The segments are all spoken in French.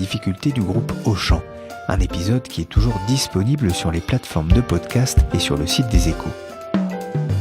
difficultés du groupe Auchan. Un épisode qui est toujours disponible sur les plateformes de podcast et sur le site des Échos.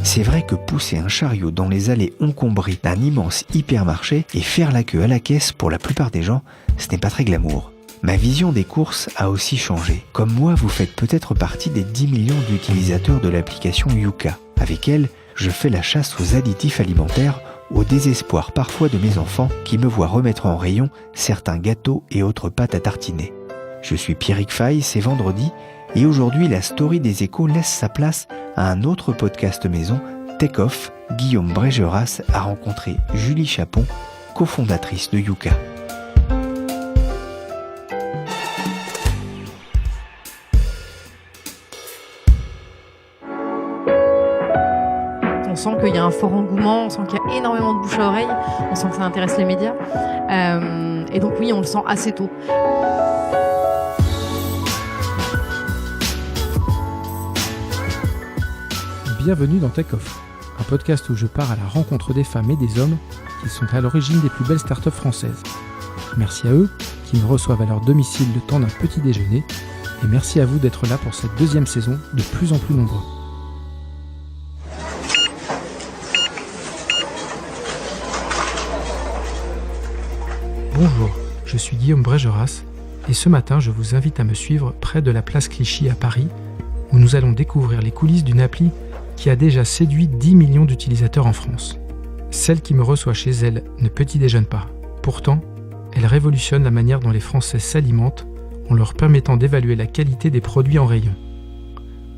C'est vrai que pousser un chariot dans les allées encombrées d'un immense hypermarché et faire la queue à la caisse pour la plupart des gens, ce n'est pas très glamour. Ma vision des courses a aussi changé. Comme moi, vous faites peut-être partie des 10 millions d'utilisateurs de l'application Yuka. Avec elle, je fais la chasse aux additifs alimentaires, au désespoir parfois de mes enfants qui me voient remettre en rayon certains gâteaux et autres pâtes à tartiner. Je suis Pierrick Fay, c'est vendredi, et aujourd'hui la story des Échos laisse sa place à un autre podcast maison, Take Off. Guillaume Brégeras a rencontré Julie Chapon, cofondatrice de Yuka. On sent qu'il y a un fort engouement, on sent qu'il y a énormément de bouche à oreille, on sent que ça intéresse les médias. Et donc oui, on le sent assez tôt. Bienvenue dans Take Off, un podcast où je pars à la rencontre des femmes et des hommes qui sont à l'origine des plus belles startups françaises. Merci à eux qui me reçoivent à leur domicile le temps d'un petit déjeuner, et merci à vous d'être là pour cette deuxième saison de plus en plus nombreux. Bonjour, je suis Guillaume Brégeras et ce matin je vous invite à me suivre près de la place Clichy à Paris où nous allons découvrir les coulisses d'une appli qui a déjà séduit 10 millions d'utilisateurs en France. Celle qui me reçoit chez elle ne petit déjeune pas. Pourtant, elle révolutionne la manière dont les Français s'alimentent en leur permettant d'évaluer la qualité des produits en rayon.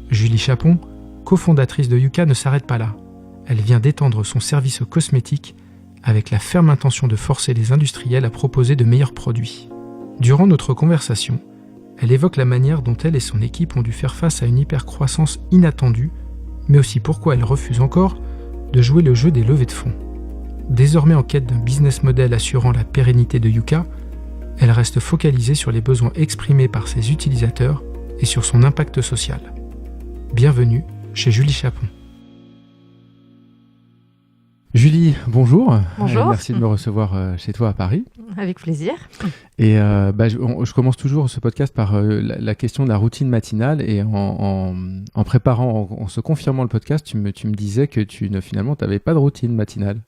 Julie Chapon, cofondatrice de Yuka, ne s'arrête pas là. Elle vient d'étendre son service aux cosmétiques avec la ferme intention de forcer les industriels à proposer de meilleurs produits. Durant notre conversation, elle évoque la manière dont elle et son équipe ont dû faire face à une hypercroissance inattendue, mais aussi pourquoi elle refuse encore de jouer le jeu des levées de fonds. Désormais en quête d'un business model assurant la pérennité de Yuka, elle reste focalisée sur les besoins exprimés par ses utilisateurs et sur son impact social. Bienvenue chez Julie Chapon. Julie, bonjour. Bonjour. Merci de me recevoir chez toi à Paris. Avec plaisir. Et je commence toujours ce podcast par la question de la routine matinale. Et en préparant, en se confirmant le podcast, tu me disais que finalement, tu n'avais pas de routine matinale.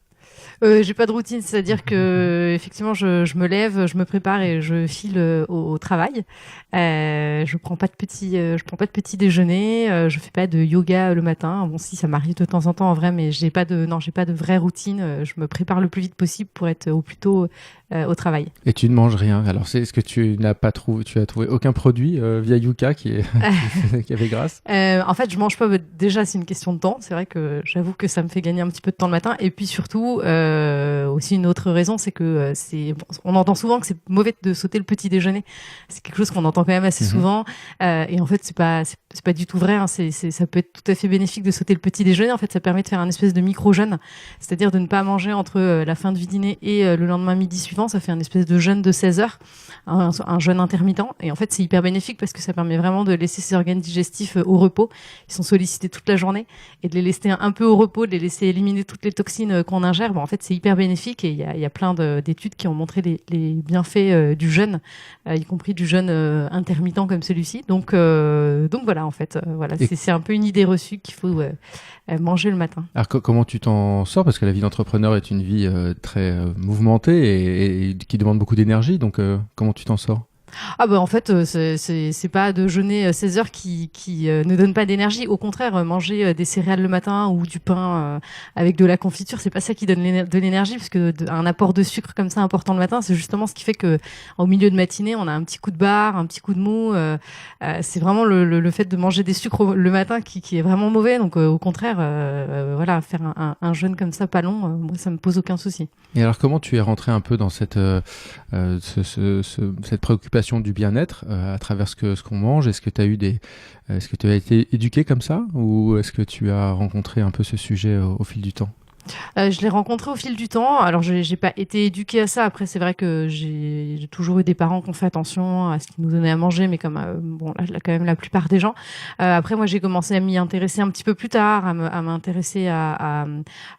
J'ai pas de routine, c'est-à-dire que effectivement je me lève, je me prépare et je file au travail. Je prends pas de petit déjeuner, je fais pas de yoga le matin. Bon, si ça m'arrive de temps en temps en vrai, mais j'ai pas de vraie routine. Je me prépare le plus vite possible pour être au plus tôt au travail. Et tu ne manges rien. Alors est-ce que tu as trouvé aucun produit via Yuka qui avait grâce? En fait, je mange pas. Déjà, c'est une question de temps. C'est vrai que j'avoue que ça me fait gagner un petit peu de temps le matin. Et puis surtout, aussi une autre raison, c'est que on entend souvent que c'est mauvais de sauter le petit déjeuner. C'est quelque chose qu'on entend quand même assez souvent. Et en fait, c'est pas du tout vrai. Hein. Ça peut être tout à fait bénéfique de sauter le petit déjeuner. En fait, ça permet de faire un espèce de micro-jeûne, c'est-à-dire de ne pas manger entre la fin du dîner et le lendemain midi suivant. Ça fait un espèce de jeûne de 16 heures, un jeûne intermittent. Et en fait, c'est hyper bénéfique parce que ça permet vraiment de laisser ses organes digestifs au repos. Ils sont sollicités toute la journée et de les laisser un peu au repos, de les laisser éliminer toutes les toxines qu'on ingère. Bon, en fait, c'est hyper bénéfique et il y a plein d'études qui ont montré les bienfaits du jeûne, y compris du jeûne intermittent comme celui-ci. Donc voilà, en fait, c'est un peu une idée reçue qu'il faut manger le matin. Alors comment tu t'en sors? Parce que la vie d'entrepreneur est une vie très mouvementée et qui demande beaucoup d'énergie. Donc comment tu t'en sors? En fait, c'est pas de jeûner 16 heures qui ne donne pas d'énergie. Au contraire, manger des céréales le matin ou du pain avec de la confiture, c'est pas ça qui donne de l'énergie, parce que un apport de sucre comme ça important le matin, c'est justement ce qui fait que au milieu de matinée, on a un petit coup de barre, un petit coup de mou. C'est vraiment le fait de manger des sucres le matin qui est vraiment mauvais. Donc au contraire, faire un jeûne comme ça pas long, moi ça me pose aucun souci. Et alors comment tu es rentré un peu dans cette préoccupation du bien-être à travers ce qu'on mange? Est-ce que tu as été éduqué comme ça, ou est-ce que tu as rencontré un peu ce sujet au fil du temps? Je l'ai rencontré au fil du temps. Alors, j'ai pas été éduquée à ça. Après, c'est vrai que j'ai toujours eu des parents qui ont fait attention à ce qu'ils nous donnaient à manger, mais comme bon, là, quand même la plupart des gens. Après, moi, j'ai commencé à m'y intéresser un petit peu plus tard, à m'intéresser à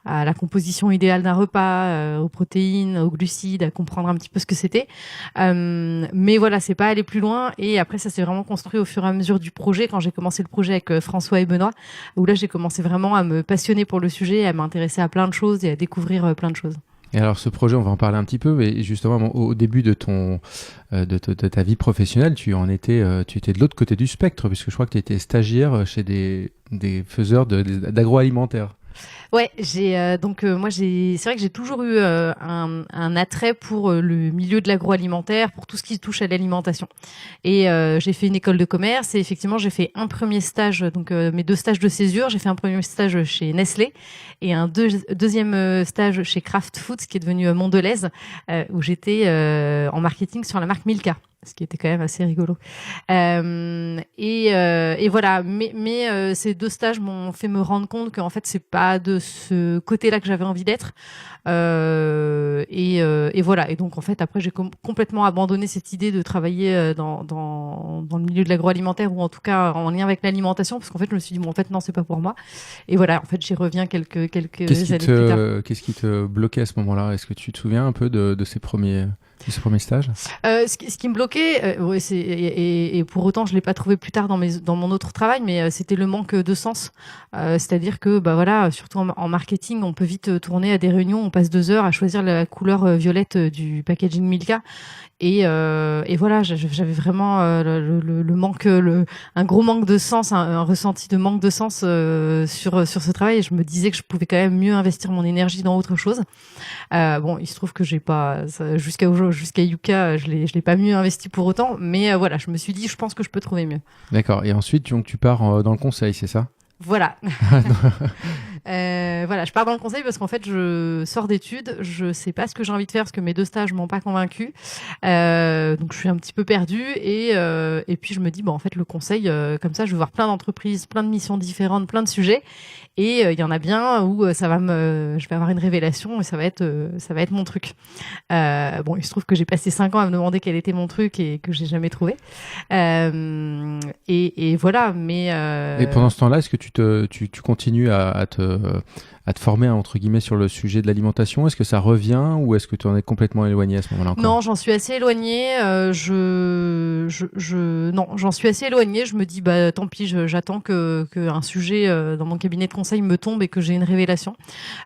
la composition idéale d'un repas, aux protéines, aux glucides, à comprendre un petit peu ce que c'était. Mais voilà, c'est pas aller plus loin. Et après, ça s'est vraiment construit au fur et à mesure du projet. Quand j'ai commencé le projet avec François et Benoît, où là, j'ai commencé vraiment à me passionner pour le sujet, à m'intéresser à plein de choses et à découvrir plein de choses. Et alors ce projet, on va en parler un petit peu, mais justement au début de de ta vie professionnelle, tu étais de l'autre côté du spectre, puisque je crois que tu étais stagiaire chez des faiseurs d'agroalimentaire. Ouais, c'est vrai que j'ai toujours eu un attrait pour le milieu de l'agroalimentaire, pour tout ce qui touche à l'alimentation. Et j'ai fait une école de commerce et effectivement j'ai fait un premier stage, donc mes 2 stages de césure. J'ai fait un premier stage chez Nestlé et un deuxième stage chez Kraft Foods, qui est devenu Mondelez, où j'étais en marketing sur la marque Milka, ce qui était quand même assez rigolo. Et voilà. Mais ces 2 stages m'ont fait me rendre compte qu'en fait, c'est pas de ce côté-là que j'avais envie d'être. Et voilà. Et donc, en fait, après, j'ai complètement abandonné cette idée de travailler dans le milieu de l'agroalimentaire, ou en tout cas en lien avec l'alimentation, parce qu'en fait, je me suis dit, bon, en fait, non, c'est pas pour moi. Et voilà. En fait, j'y reviens quelques années plus tard. Qu'est-ce qui te bloquait à ce moment-là? Est-ce que tu te souviens un peu de ces premiers stages? Ce qui me bloquait, ouais, et pour autant je l'ai pas trouvé plus tard dans mon autre travail, mais c'était le manque de sens. C'est-à-dire que bah voilà, surtout en marketing, on peut vite tourner à des réunions, on passe 2 heures à choisir la couleur violette du packaging Milka. Et voilà, j'avais vraiment le manque, un gros manque de sens, un ressenti de manque de sens sur ce travail. Et je me disais que je pouvais quand même mieux investir mon énergie dans autre chose. Bon, il se trouve que j'ai pas jusqu'à Yuka, je l'ai pas mieux investi pour autant. Mais voilà, je me suis dit, je pense que je peux trouver mieux. D'accord. Et ensuite, donc, tu pars dans le conseil, c'est ça? Voilà. Voilà, je pars dans le conseil parce qu'en fait, je sors d'études, je sais pas ce que j'ai envie de faire parce que mes 2 stages m'ont pas convaincue. Donc, je suis un petit peu perdue et puis je me dis, bon, en fait, le conseil, comme ça, je vais voir plein d'entreprises, plein de missions différentes, plein de sujets. Et il y en a bien où je vais avoir une révélation et ça va être mon truc. Bon, il se trouve que j'ai passé 5 ans à me demander quel était mon truc et que j'ai jamais trouvé. Et voilà, mais. Et pendant ce temps-là, est-ce que tu continues à te former entre guillemets sur le sujet de l'alimentation? Est-ce que ça revient ou est-ce que tu en es complètement éloigné à ce moment-là encore? Non, j'en suis assez éloignée. Non, j'en suis assez éloignée. Je me dis, bah tant pis, j'attends que un sujet dans mon cabinet de conseil me tombe et que j'ai une révélation.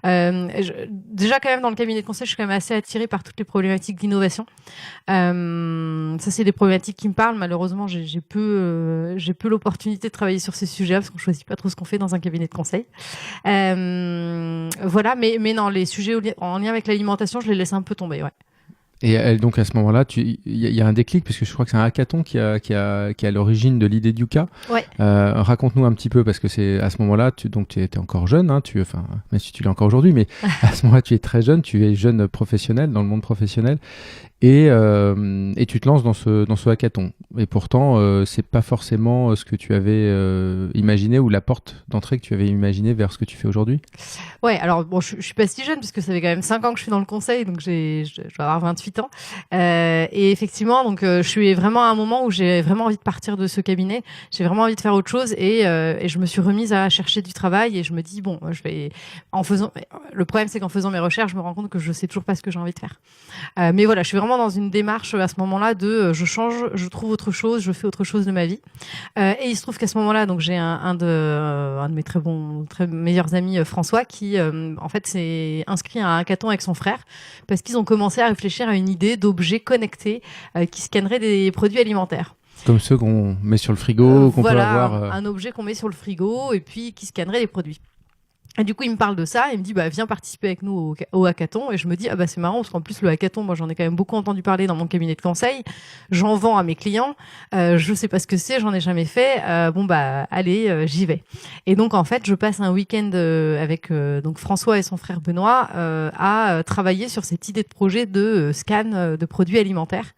Déjà, quand même, dans le cabinet de conseil, je suis quand même assez attirée par toutes les problématiques d'innovation. Ça, c'est des problématiques qui me parlent. Malheureusement, j'ai peu l'opportunité de travailler sur ces sujets parce qu'on choisit pas trop ce qu'on fait dans un cabinet de conseil. Voilà, mais non, les sujets en lien avec l'alimentation, je les laisse un peu tomber, ouais. Et donc à ce moment-là, il y a un déclic, parce que je crois que c'est un hackathon qui est à l'origine de l'idée du Yuka. Ouais. Raconte-nous un petit peu, parce que c'est à ce moment-là, tu étais encore jeune, hein, même si tu l'es encore aujourd'hui, mais à ce moment-là, tu es très jeune, tu es jeune professionnel, dans le monde professionnel, et tu te lances dans ce hackathon. Et pourtant, c'est pas forcément ce que tu avais imaginé, ou la porte d'entrée que tu avais imaginé vers ce que tu fais aujourd'hui. Ouais, alors bon, je suis pas si jeune puisque ça fait quand même 5 ans que je suis dans le conseil, donc je vais avoir 28 ans. Et effectivement, donc je suis vraiment à un moment où j'ai vraiment envie de partir de ce cabinet. J'ai vraiment envie de faire autre chose et je me suis remise à chercher du travail et je me dis bon, le problème c'est qu'en faisant mes recherches, je me rends compte que je sais toujours pas ce que j'ai envie de faire. Mais voilà, je suis vraiment dans une démarche à ce moment-là de je change, je trouve autre chose, je fais autre chose de ma vie. Et il se trouve qu'à ce moment-là, donc j'ai un de mes très meilleurs amis, François, qui en fait s'est inscrit à un hackathon avec son frère parce qu'ils ont commencé à réfléchir à une idée d'objet connecté qui scannerait des produits alimentaires. Comme ceux qu'on met sur le frigo, qu'on voilà, peut avoir. Un objet qu'on met sur le frigo et puis qui scannerait les produits. Et du coup, il me parle de ça, il me dit, bah, viens participer avec nous au hackathon. Et je me dis, ah bah, c'est marrant, parce qu'en plus, le hackathon, moi, j'en ai quand même beaucoup entendu parler dans mon cabinet de conseil. J'en vends à mes clients. Je sais pas ce que c'est, j'en ai jamais fait. Bon, bah, allez, j'y vais. Et donc, en fait, je passe un week-end avec donc François et son frère Benoît à travailler sur cette idée de projet de scan de produits alimentaires.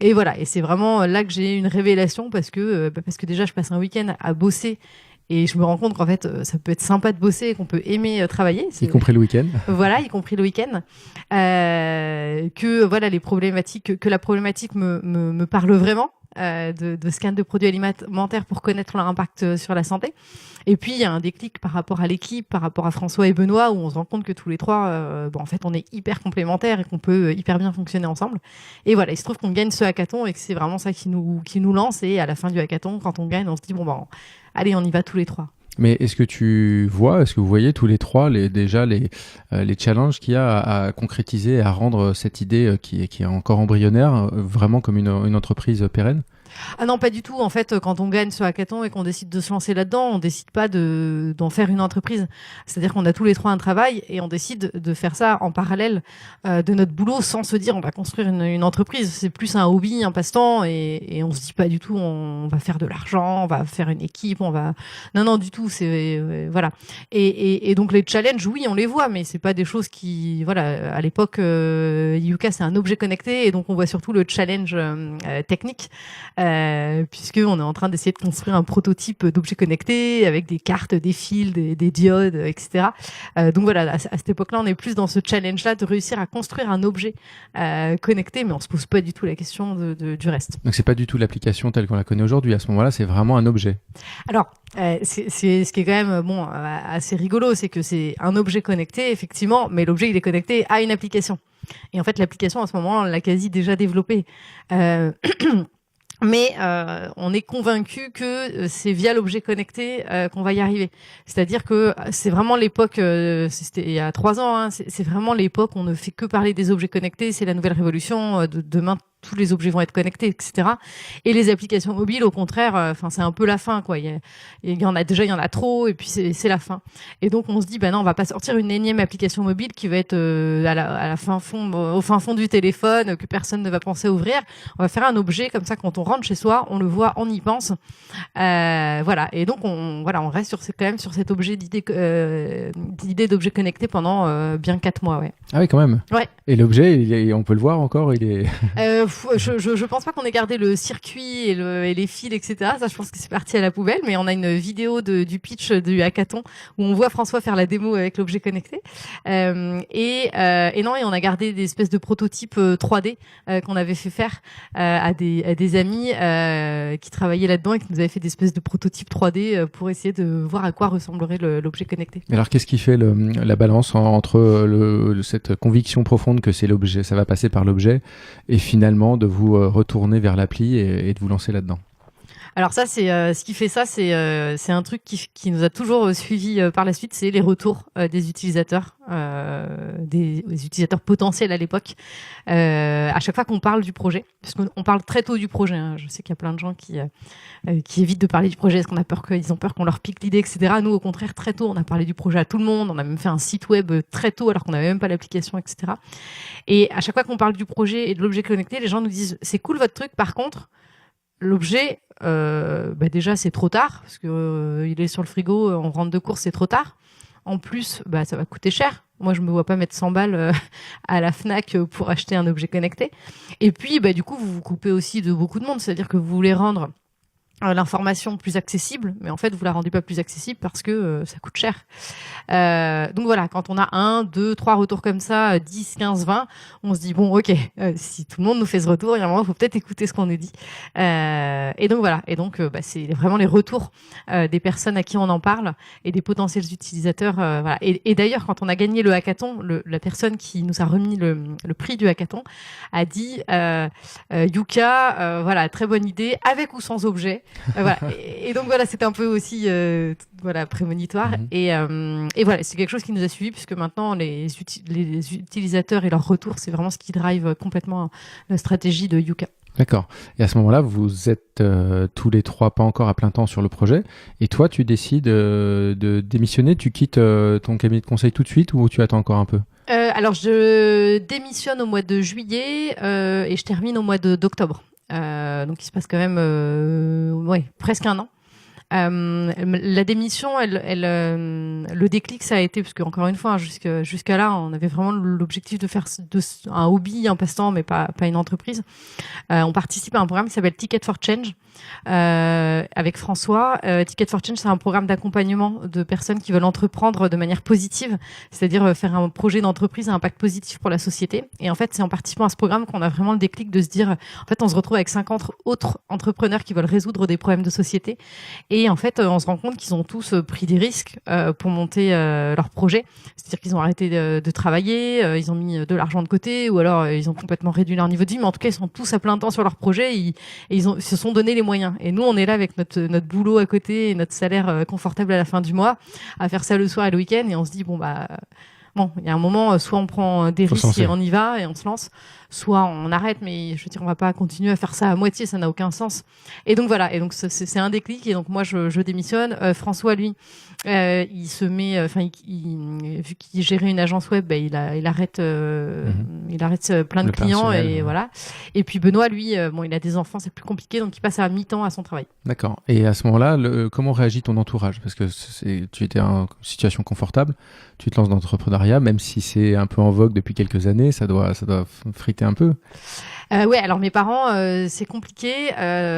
Et voilà. Et c'est vraiment là que j'ai une révélation parce que déjà, je passe un week-end à bosser Et je me rends compte qu'en fait, ça peut être sympa de bosser et qu'on peut aimer travailler. Y compris le week-end. Voilà, y compris le week-end. Que voilà, que la problématique me parle vraiment. De scan de produits alimentaires pour connaître leur impact sur la santé. Et puis, il y a un déclic par rapport à l'équipe, par rapport à François et Benoît, où on se rend compte que tous les trois, en fait, on est hyper complémentaires et qu'on peut hyper bien fonctionner ensemble. Et voilà, il se trouve qu'on gagne ce hackathon et que c'est vraiment ça qui nous lance. Et à la fin du hackathon, quand on gagne, on se dit, allez, on y va tous les trois. Mais est-ce que vous voyez tous les trois les challenges qu'il y a à concrétiser, à rendre cette idée qui est encore embryonnaire vraiment comme une entreprise pérenne ? Ah non, pas du tout. En fait, quand on gagne ce hackathon et qu'on décide de se lancer là-dedans, on décide pas d'en faire une entreprise. C'est-à-dire qu'on a tous les trois un travail et on décide de faire ça en parallèle de notre boulot sans se dire on va construire une entreprise. C'est plus un hobby, un passe-temps et on se dit pas du tout on va faire de l'argent, on va faire une équipe, Non, du tout. C'est voilà. Et donc les challenges, oui, on les voit, mais c'est pas des choses qui, voilà. À l'époque, Yuka c'est un objet connecté et donc on voit surtout le challenge technique. Puisqu'on est en train d'essayer de construire un prototype d'objet connecté avec des cartes, des fils, des diodes, etc. Donc voilà, à cette époque-là, on est plus dans ce challenge-là de réussir à construire un objet connecté, mais on se pose pas du tout la question du reste. Donc c'est pas du tout l'application telle qu'on la connaît aujourd'hui. À ce moment-là, c'est vraiment un objet. Alors, c'est ce qui est quand même assez rigolo, c'est que c'est un objet connecté, effectivement, mais l'objet il est connecté à une application. Et en fait, l'application à ce moment-là, on l'a quasi déjà développée. Mais on est convaincu que c'est via l'objet connecté qu'on va y arriver. C'est-à-dire que c'est vraiment l'époque, c'était il y a 3 ans, hein, c'est vraiment l'époque où on ne fait que parler des objets connectés, c'est la nouvelle révolution, demain tous les objets vont être connectés, etc. Et les applications mobiles, au contraire, c'est un peu la fin, quoi. Il y en a trop, et puis c'est la fin. Et donc on se dit, non, on va pas sortir une énième application mobile qui va être au fin fond du téléphone, que personne ne va penser à ouvrir. On va faire un objet comme ça, quand on rentre chez soi, on le voit, on y pense. Voilà. Et donc on reste quand même sur cet objet d'idée d'objet connecté pendant bien 4 mois, ouais. Ah oui, quand même. Ouais. Et l'objet, on peut le voir encore, il est. Je pense pas qu'on ait gardé le circuit et les fils, etc. Ça, je pense que c'est parti à la poubelle. Mais on a une vidéo du pitch du hackathon où on voit François faire la démo avec l'objet connecté. Et on a gardé des espèces de prototypes 3D qu'on avait fait faire à des amis qui travaillaient là-dedans et qui nous avaient fait des espèces de prototypes 3D pour essayer de voir à quoi ressemblerait l'objet connecté. Alors, qu'est-ce qui fait la balance entre cette conviction profonde que c'est l'objet, ça va passer par l'objet, et finalement de vous retourner vers l'appli et de vous lancer là-dedans? Alors ça, c'est ce qui fait ça, c'est un truc qui nous a toujours suivi par la suite, c'est les retours des utilisateurs, des utilisateurs potentiels à l'époque. À chaque fois qu'on parle du projet, parce qu'on parle très tôt du projet, hein. Je sais qu'il y a plein de gens qui évitent de parler du projet parce qu'ils ont peur qu'on leur pique l'idée, etc. Nous, au contraire, très tôt, on a parlé du projet à tout le monde. On a même fait un site web très tôt, alors qu'on n'avait même pas l'application, etc. Et à chaque fois qu'on parle du projet et de l'objet connecté, les gens nous disent c'est cool votre truc, par contre l'objet, déjà c'est trop tard parce que il est sur le frigo, on rentre de course, c'est trop tard. En plus, ça va coûter cher. Moi, je me vois pas mettre 100 balles à la Fnac pour acheter un objet connecté. Et puis, du coup, vous vous coupez aussi de beaucoup de monde. C'est-à-dire que vous voulez rendre l'information plus accessible, mais en fait, vous la rendez pas plus accessible parce que ça coûte cher. Donc voilà, quand on a 1, 2, 3 retours comme ça, 10, 15, 20, on se dit, bon, ok, si tout le monde nous fait ce retour, il y a un moment, il faut peut-être écouter ce qu'on nous dit. Et donc voilà, c'est vraiment les retours des personnes à qui on en parle et des potentiels utilisateurs. Voilà. Et d'ailleurs, quand on a gagné le hackathon, la personne qui nous a remis le prix du hackathon a dit, Yuka, voilà, très bonne idée, avec ou sans objet. Voilà. Et donc voilà, c'était un peu aussi prémonitoire. Et voilà, c'est quelque chose qui nous a suivis puisque maintenant les utilisateurs et leurs retours, c'est vraiment ce qui drive complètement la stratégie de Yuka. D'accord. Et à ce moment-là, vous êtes tous les trois pas encore à plein temps sur le projet. Et toi, tu décides de démissionner, tu quittes ton cabinet de conseil tout de suite ou tu attends encore un peu? Alors, je démissionne au mois de juillet et je termine au mois d'octobre. Donc il se passe quand même presque un an. La démission, le déclic, ça a été, parce qu'encore une fois, jusqu'à là, on avait vraiment l'objectif de faire un hobby, un passe-temps, mais pas une entreprise. On participe à un programme qui s'appelle Ticket for Change, avec François. Ticket for Change, c'est un programme d'accompagnement de personnes qui veulent entreprendre de manière positive, c'est-à-dire faire un projet d'entreprise à impact positif pour la société. Et en fait, c'est en participant à ce programme qu'on a vraiment le déclic de se dire, en fait, on se retrouve avec 50 autres entrepreneurs qui veulent résoudre des problèmes de société. Et en fait, on se rend compte qu'ils ont tous pris des risques pour monter leur projet. C'est-à-dire qu'ils ont arrêté de travailler, ils ont mis de l'argent de côté, ou alors ils ont complètement réduit leur niveau de vie. Mais en tout cas, ils sont tous à plein temps sur leur projet et ils se sont donné les moyens. Et nous, on est là avec notre boulot à côté et notre salaire confortable à la fin du mois, à faire ça le soir et le week-end. Et on se dit, bon, il y a un moment, soit on prend des risques et on y va et on se lance, soit on arrête, mais je veux dire, on va pas continuer à faire ça à moitié, ça n'a aucun sens. Et donc voilà, et donc c'est un déclic, et donc moi je démissionne. François, lui, il se met, vu qu'il gérait une agence web, il arrête plein de clients, et voilà. Et puis Benoît, lui, il a des enfants, c'est plus compliqué, donc il passe à mi-temps à son travail. D'accord. Et à ce moment-là, comment réagit ton entourage? Parce que tu étais en situation confortable, tu te lances dans l'entrepreneuriat, même si c'est un peu en vogue depuis quelques années, ça doit friter un peu. Ouais, alors mes parents, c'est compliqué.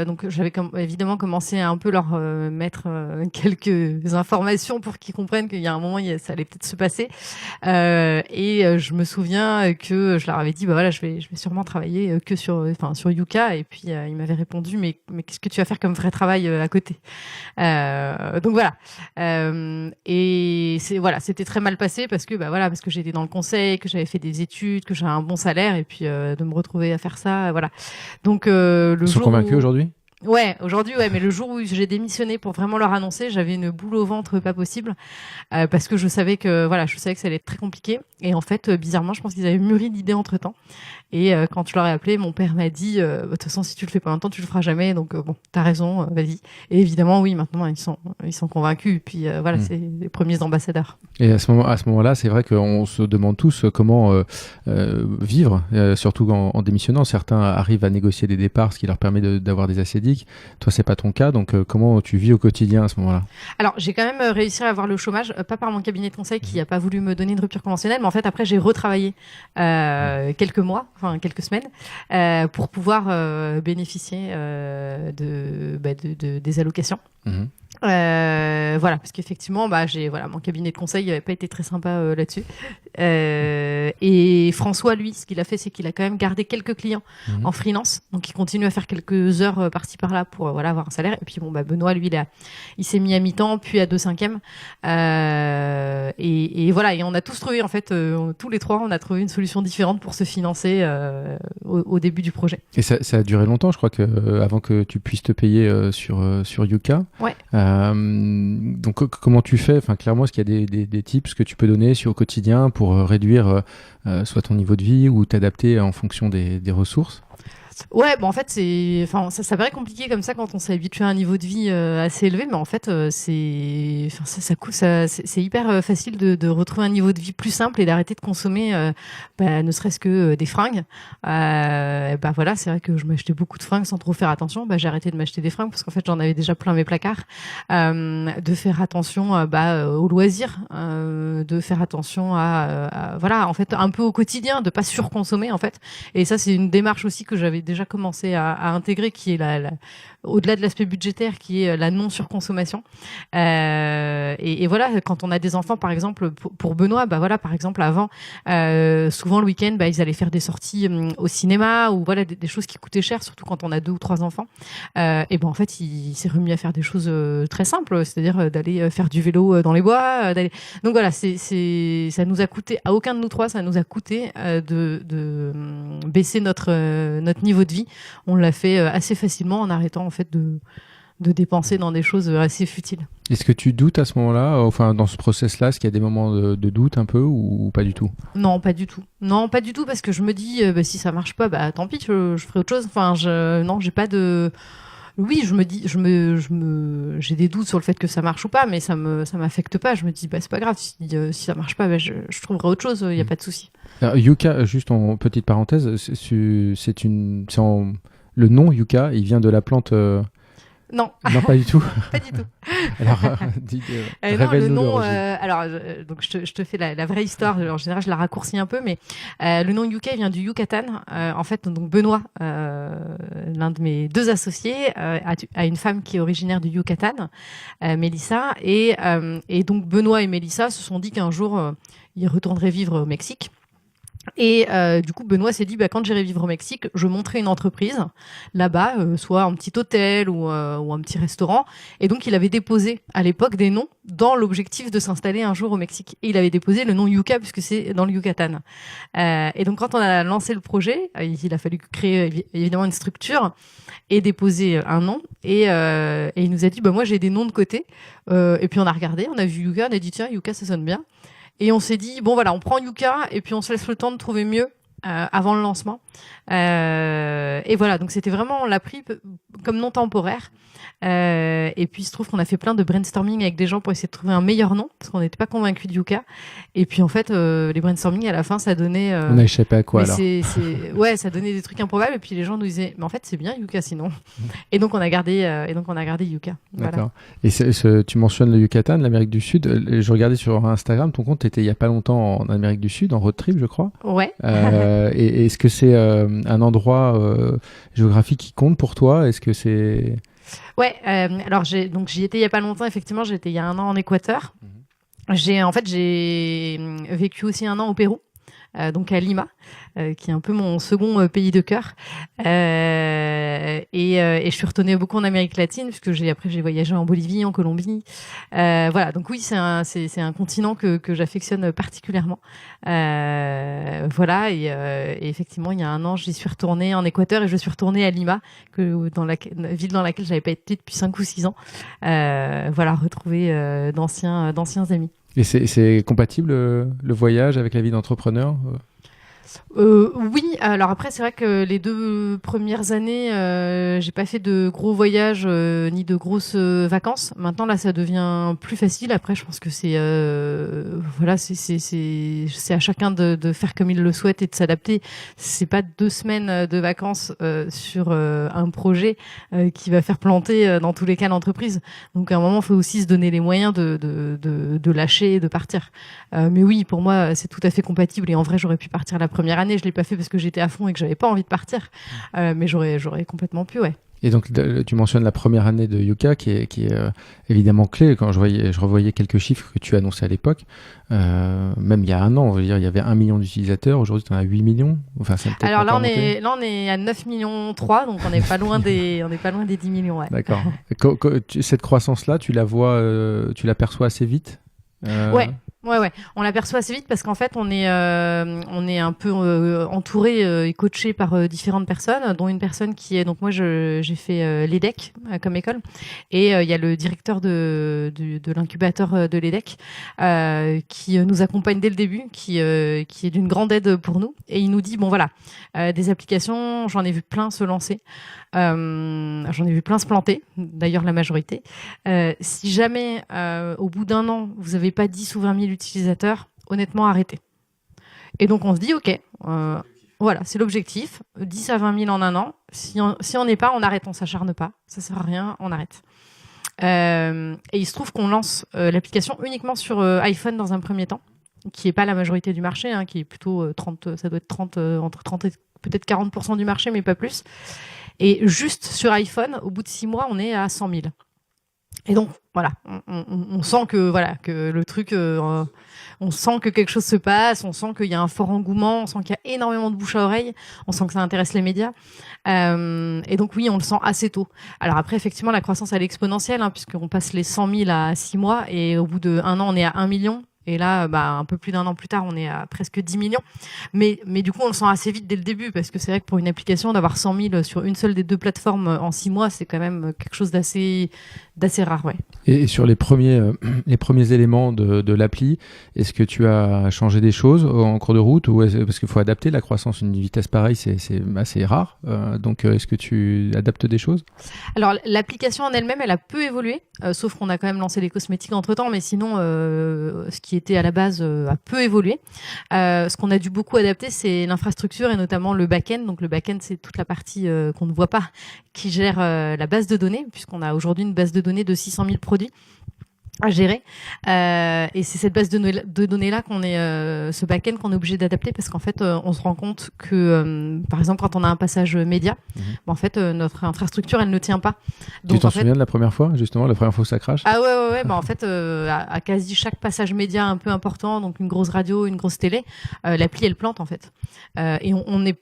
Donc j'avais évidemment commencé à un peu leur mettre quelques informations pour qu'ils comprennent qu'il y a un moment, ça allait peut-être se passer. Et je me souviens que je leur avais dit, je vais sûrement travailler que sur Yuka. Et puis ils m'avaient répondu, mais qu'est-ce que tu vas faire comme vrai travail à côté? Donc voilà. Et c'était très mal passé parce que j'étais dans le conseil, que j'avais fait des études, que j'avais un bon salaire, et puis de me retrouver à faire ça, voilà. Donc Ils sont convaincus aujourd'hui? Ouais, aujourd'hui, ouais, mais le jour où j'ai démissionné pour vraiment leur annoncer, j'avais une boule au ventre pas possible, parce que je savais que ça allait être très compliqué. Et en fait, bizarrement, je pense qu'ils avaient mûri l'idée entre-temps. Et quand je leur ai appelé, mon père m'a dit, de toute façon, si tu le fais pas maintenant, tu le feras jamais. Donc t'as raison, vas-y. Et évidemment, oui, maintenant ils sont convaincus. Et puis c'est les premiers ambassadeurs. Et à ce moment-là, c'est vrai qu'on se demande tous comment vivre, surtout en démissionnant. Certains arrivent à négocier des départs, ce qui leur permet d'avoir des assédiques. Toi, c'est pas ton cas, donc comment tu vis au quotidien à ce moment-là? Alors, j'ai quand même réussi à avoir le chômage, pas par mon cabinet de conseil qui n'a pas voulu me donner une rupture conventionnelle, mais en fait, après, j'ai retravaillé quelques semaines, pour pouvoir bénéficier des allocations. Mmh. Parce qu'effectivement, mon cabinet de conseil n'avait pas été très sympa là-dessus. Et François, lui, ce qu'il a fait, c'est qu'il a quand même gardé quelques clients en freelance, donc il continue à faire quelques heures par-ci par-là pour avoir un salaire. Et puis Benoît, lui, il s'est mis à mi-temps, puis à 2/5. Et on a tous trouvé, en fait, tous les trois, on a trouvé une solution différente pour se financer au début du projet. Et ça a duré longtemps, je crois, avant que tu puisses te payer sur Yuka. Ouais. Donc comment tu fais? Enfin, clairement, est-ce qu'il y a des tips que tu peux donner au quotidien pour réduire soit ton niveau de vie ou t'adapter en fonction des ressources? Ouais, en fait, ça paraît compliqué comme ça quand on s'est habitué à un niveau de vie assez élevé, mais en fait, c'est hyper facile de retrouver un niveau de vie plus simple et d'arrêter de consommer, ne serait-ce que des fringues. C'est vrai que je m'achetais beaucoup de fringues sans trop faire attention. J'ai arrêté de m'acheter des fringues parce qu'en fait, j'en avais déjà plein mes placards. De faire attention, aux loisirs, de faire attention en fait, un peu au quotidien, de pas surconsommer, en fait. Et ça, c'est une démarche aussi que j'avais déjà commencé à intégrer, qui est au-delà de l'aspect budgétaire, qui est la non-surconsommation. Et quand on a des enfants, par exemple, pour Benoît, par exemple, avant, souvent le week-end, ils allaient faire des sorties au cinéma, ou des choses qui coûtaient cher, surtout quand on a 2 ou 3 enfants. En fait, il s'est remis à faire des choses très simples, c'est-à-dire d'aller faire du vélo dans les bois. Donc ça nous a coûté, à aucun de nous trois, ça nous a coûté de baisser notre niveau de vie. On l'a fait assez facilement en arrêtant en fait de dépenser dans des choses assez futiles. Est-ce que tu doutes à ce moment-là, dans ce process-là, est-ce qu'il y a des moments de doute un peu ou pas du tout? Non, pas du tout. Non, pas du tout, parce que je me dis, si ça marche pas, tant pis, je ferai autre chose. J'ai pas de... Oui, je me dis, j'ai des doutes sur le fait que ça marche ou pas, mais ça m'affecte pas. Je me dis, c'est pas grave, si ça marche pas, je trouverai autre chose, il y a pas de souci. Alors, Yuka, juste en petite parenthèse, le nom Yuka, il vient de la plante Non, Non, pas du tout. pas du tout. Alors, Non, le révèle-nous nom, l'origine. alors donc je te fais la vraie histoire. En général, je la raccourcis un peu, mais le nom Yuka vient du Yucatan. En fait, donc Benoît, l'un de mes deux associés, a une femme qui est originaire du Yucatan, Mélissa, et donc Benoît et Mélissa se sont dit qu'un jour ils retourneraient vivre au Mexique. Et du coup, Benoît s'est dit, quand j'irai vivre au Mexique, je monterai une entreprise là-bas, soit un petit hôtel ou un petit restaurant. Et donc, il avait déposé à l'époque des noms dans l'objectif de s'installer un jour au Mexique. Et il avait déposé le nom Yuka puisque c'est dans le Yucatan. Et donc, quand on a lancé le projet, il a fallu créer évidemment une structure et déposer un nom. Et il nous a dit, moi j'ai des noms de côté. Et puis on a regardé, on a vu Yuka, on a dit tiens, Yuka ça sonne bien. Et on s'est dit, bon voilà, on prend Yuka et puis on se laisse le temps de trouver mieux avant le lancement. Et voilà, donc c'était vraiment, on l'a pris comme nom temporaire. Et puis il se trouve qu'on a fait plein de brainstorming avec des gens pour essayer de trouver un meilleur nom, parce qu'on n'était pas convaincus de Yuka. Et puis en fait, les brainstorming à la fin, ça donnait... On a échappé à quoi alors? Ouais, ça donnait des trucs improbables. Et puis les gens nous disaient, mais en fait c'est bien Yuka sinon. Et donc on a gardé Yuka. D'accord. Voilà. Et tu mentionnes le Yucatan, l'Amérique du Sud. Je regardais sur Instagram, ton compte était il y a pas longtemps en Amérique du Sud, en road trip, je crois. Ouais. Et est-ce que c'est un endroit géographique qui compte pour toi? Est-ce que c'est... Ouais, alors j'y étais il y a pas longtemps, effectivement, j'étais il y a 1 an en Équateur. J'ai vécu aussi 1 an au Pérou, donc à Lima, qui est un peu mon second pays de cœur. Et je suis retournée beaucoup en Amérique latine, puisque j'ai voyagé en Bolivie, en Colombie. Voilà, donc oui, c'est un continent que j'affectionne particulièrement. Voilà, et effectivement, il y a 1 an, j'y suis retournée en Équateur et je suis retournée à Lima, ville dans laquelle j'avais pas été depuis 5 ou 6 ans. Voilà, retrouver d'anciens amis. Et c'est compatible le voyage avec la vie d'entrepreneur? Oui, alors après c'est vrai que les 2 premières années, j'ai pas fait de gros voyages ni de grosses vacances. Maintenant là, ça devient plus facile. Après, je pense que c'est voilà, c'est à chacun de faire comme il le souhaite et de s'adapter. C'est pas 2 semaines de vacances sur un projet qui va faire planter dans tous les cas l'entreprise. Donc à un moment, il faut aussi se donner les moyens de lâcher et de partir. Mais oui, pour moi, c'est tout à fait compatible. Et en vrai, j'aurais pu partir la première année, je l'ai pas fait parce que j'étais à fond et que j'avais pas envie de partir, mais j'aurais complètement pu, ouais. Et donc tu mentionnes la première année de Yuka qui est évidemment clé. Quand je revoyais quelques chiffres que tu annonçais à l'époque, même il y a 1 an, on veut dire il y avait 1 million d'utilisateurs, aujourd'hui tu en as 8 millions. Enfin, alors là on est à 9 millions 3, donc on n'est pas loin des 10 millions, ouais. D'accord. Cette croissance là, tu la vois, tu l'aperçois assez vite? Ouais, on l'aperçoit assez vite parce qu'en fait on est un peu entouré et coaché par différentes personnes, dont une personne qui est, donc moi j'ai fait l'EDEC comme école, et il y a le directeur de l'incubateur de l'EDEC qui nous accompagne dès le début, qui est d'une grande aide pour nous, et il nous dit bon voilà, des applications, j'en ai vu plein se lancer. J'en ai vu plein se planter, d'ailleurs la majorité. Si jamais au bout d'1 an vous n'avez pas 10 ou 20 000 utilisateurs, honnêtement arrêtez. Et donc on se dit ok, voilà, c'est l'objectif, 10 à 20 000 en 1 an. Si on n'est pas, on arrête, on s'acharne pas, ça sert à rien, on arrête. Et il se trouve qu'on lance l'application uniquement sur iPhone dans un premier temps, qui est pas la majorité du marché, hein, qui est plutôt 30, ça doit être 30, entre 30 et peut-être 40% du marché, mais pas plus. Et juste sur iPhone, au bout de 6 mois, on est à 100 000. Et donc, voilà, on sent que le truc, on sent que quelque chose se passe, on sent qu'il y a un fort engouement, on sent qu'il y a énormément de bouche à oreille, on sent que ça intéresse les médias. Et donc, oui, on le sent assez tôt. Alors après, effectivement, la croissance, elle est exponentielle, hein, puisqu'on passe les 100 000 à 6 mois, et au bout d'1 an, on est à 1 million. Et là, un peu plus d'1 an plus tard, on est à presque 10 millions. Mais du coup, on le sent assez vite dès le début, parce que c'est vrai que pour une application, d'avoir 100 000 sur une seule des 2 plateformes en 6 mois, c'est quand même quelque chose d'assez rare, ouais. Et sur les premiers éléments de l'appli, est-ce que tu as changé des choses en cours de route, ou parce qu'il faut adapter la croissance, une vitesse pareille, c'est assez rare. Donc, est-ce que tu adaptes des choses? Alors, l'application en elle-même, elle a peu évolué, sauf qu'on a quand même lancé les cosmétiques entre-temps, mais sinon, ce qui était à la base a peu évolué. Ce qu'on a dû beaucoup adapter, c'est l'infrastructure et notamment le back-end. Donc le back-end, c'est toute la partie qu'on ne voit pas, qui gère la base de données, puisqu'on a aujourd'hui une base de données de 600 000 produits à gérer, et c'est cette base de données là qu'on est ce back-end qu'on est obligé d'adapter, parce qu'en fait on se rend compte que par exemple quand on a un passage média, en fait notre infrastructure elle ne tient pas. Donc, tu t'en souviens de la première fois, justement, la première fois où ça crache? Ah ouais, en fait à quasi chaque passage média un peu important, donc une grosse radio, une grosse télé, l'appli elle plante en fait, et on n'est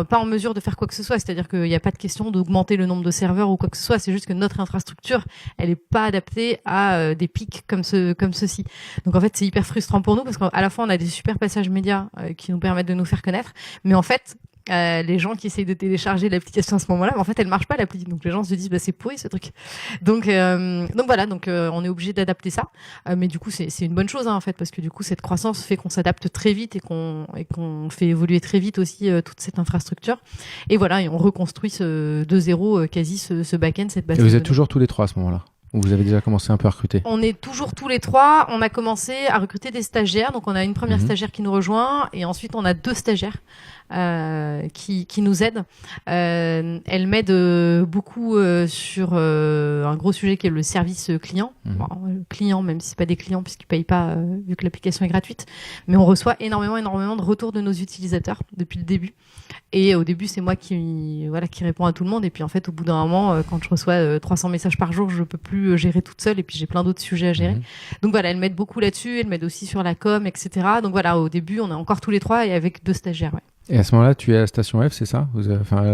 pas en mesure de faire quoi que ce soit, c'est-à-dire qu'il n'y a pas de question d'augmenter le nombre de serveurs ou quoi que ce soit, c'est juste que notre infrastructure elle est pas adaptée à des pics comme ceci. Donc en fait c'est hyper frustrant pour nous, parce qu'à la fois on a des super passages médias qui nous permettent de nous faire connaître, mais en fait les gens qui essayent de télécharger l'application à ce moment-là, en fait elle marche pas l'appli, donc les gens se disent c'est pourri ce truc. Donc voilà, on est obligé d'adapter ça, mais du coup c'est une bonne chose en fait, parce que du coup cette croissance fait qu'on s'adapte très vite et qu'on fait évoluer très vite aussi toute cette infrastructure, et voilà, et on reconstruit de zéro quasi ce back-end, cette base. Et vous êtes toujours tous les trois à ce moment-là? Ou vous avez déjà commencé un peu à recruter? On est toujours tous les trois. On a commencé à recruter des stagiaires. Donc, on a une première stagiaire qui nous rejoint, et ensuite, on a 2 stagiaires qui nous aident. Elle m'aide beaucoup sur un gros sujet qui est le service client. Bon, client, même si c'est pas des clients puisqu'ils payent pas vu que l'application est gratuite. Mais on reçoit énormément de retours de nos utilisateurs depuis le début. Et au début, c'est moi qui réponds à tout le monde. Et puis en fait, au bout d'un moment, quand je reçois 300 messages par jour, je peux plus gérer toute seule. Et puis j'ai plein d'autres sujets à gérer. Donc voilà, elle m'aide beaucoup là-dessus. Elle m'aide aussi sur la com, etc. Donc voilà, au début, on est encore tous les trois et avec 2 stagiaires. Ouais. Et à ce moment-là, tu es à la station F, c'est ça?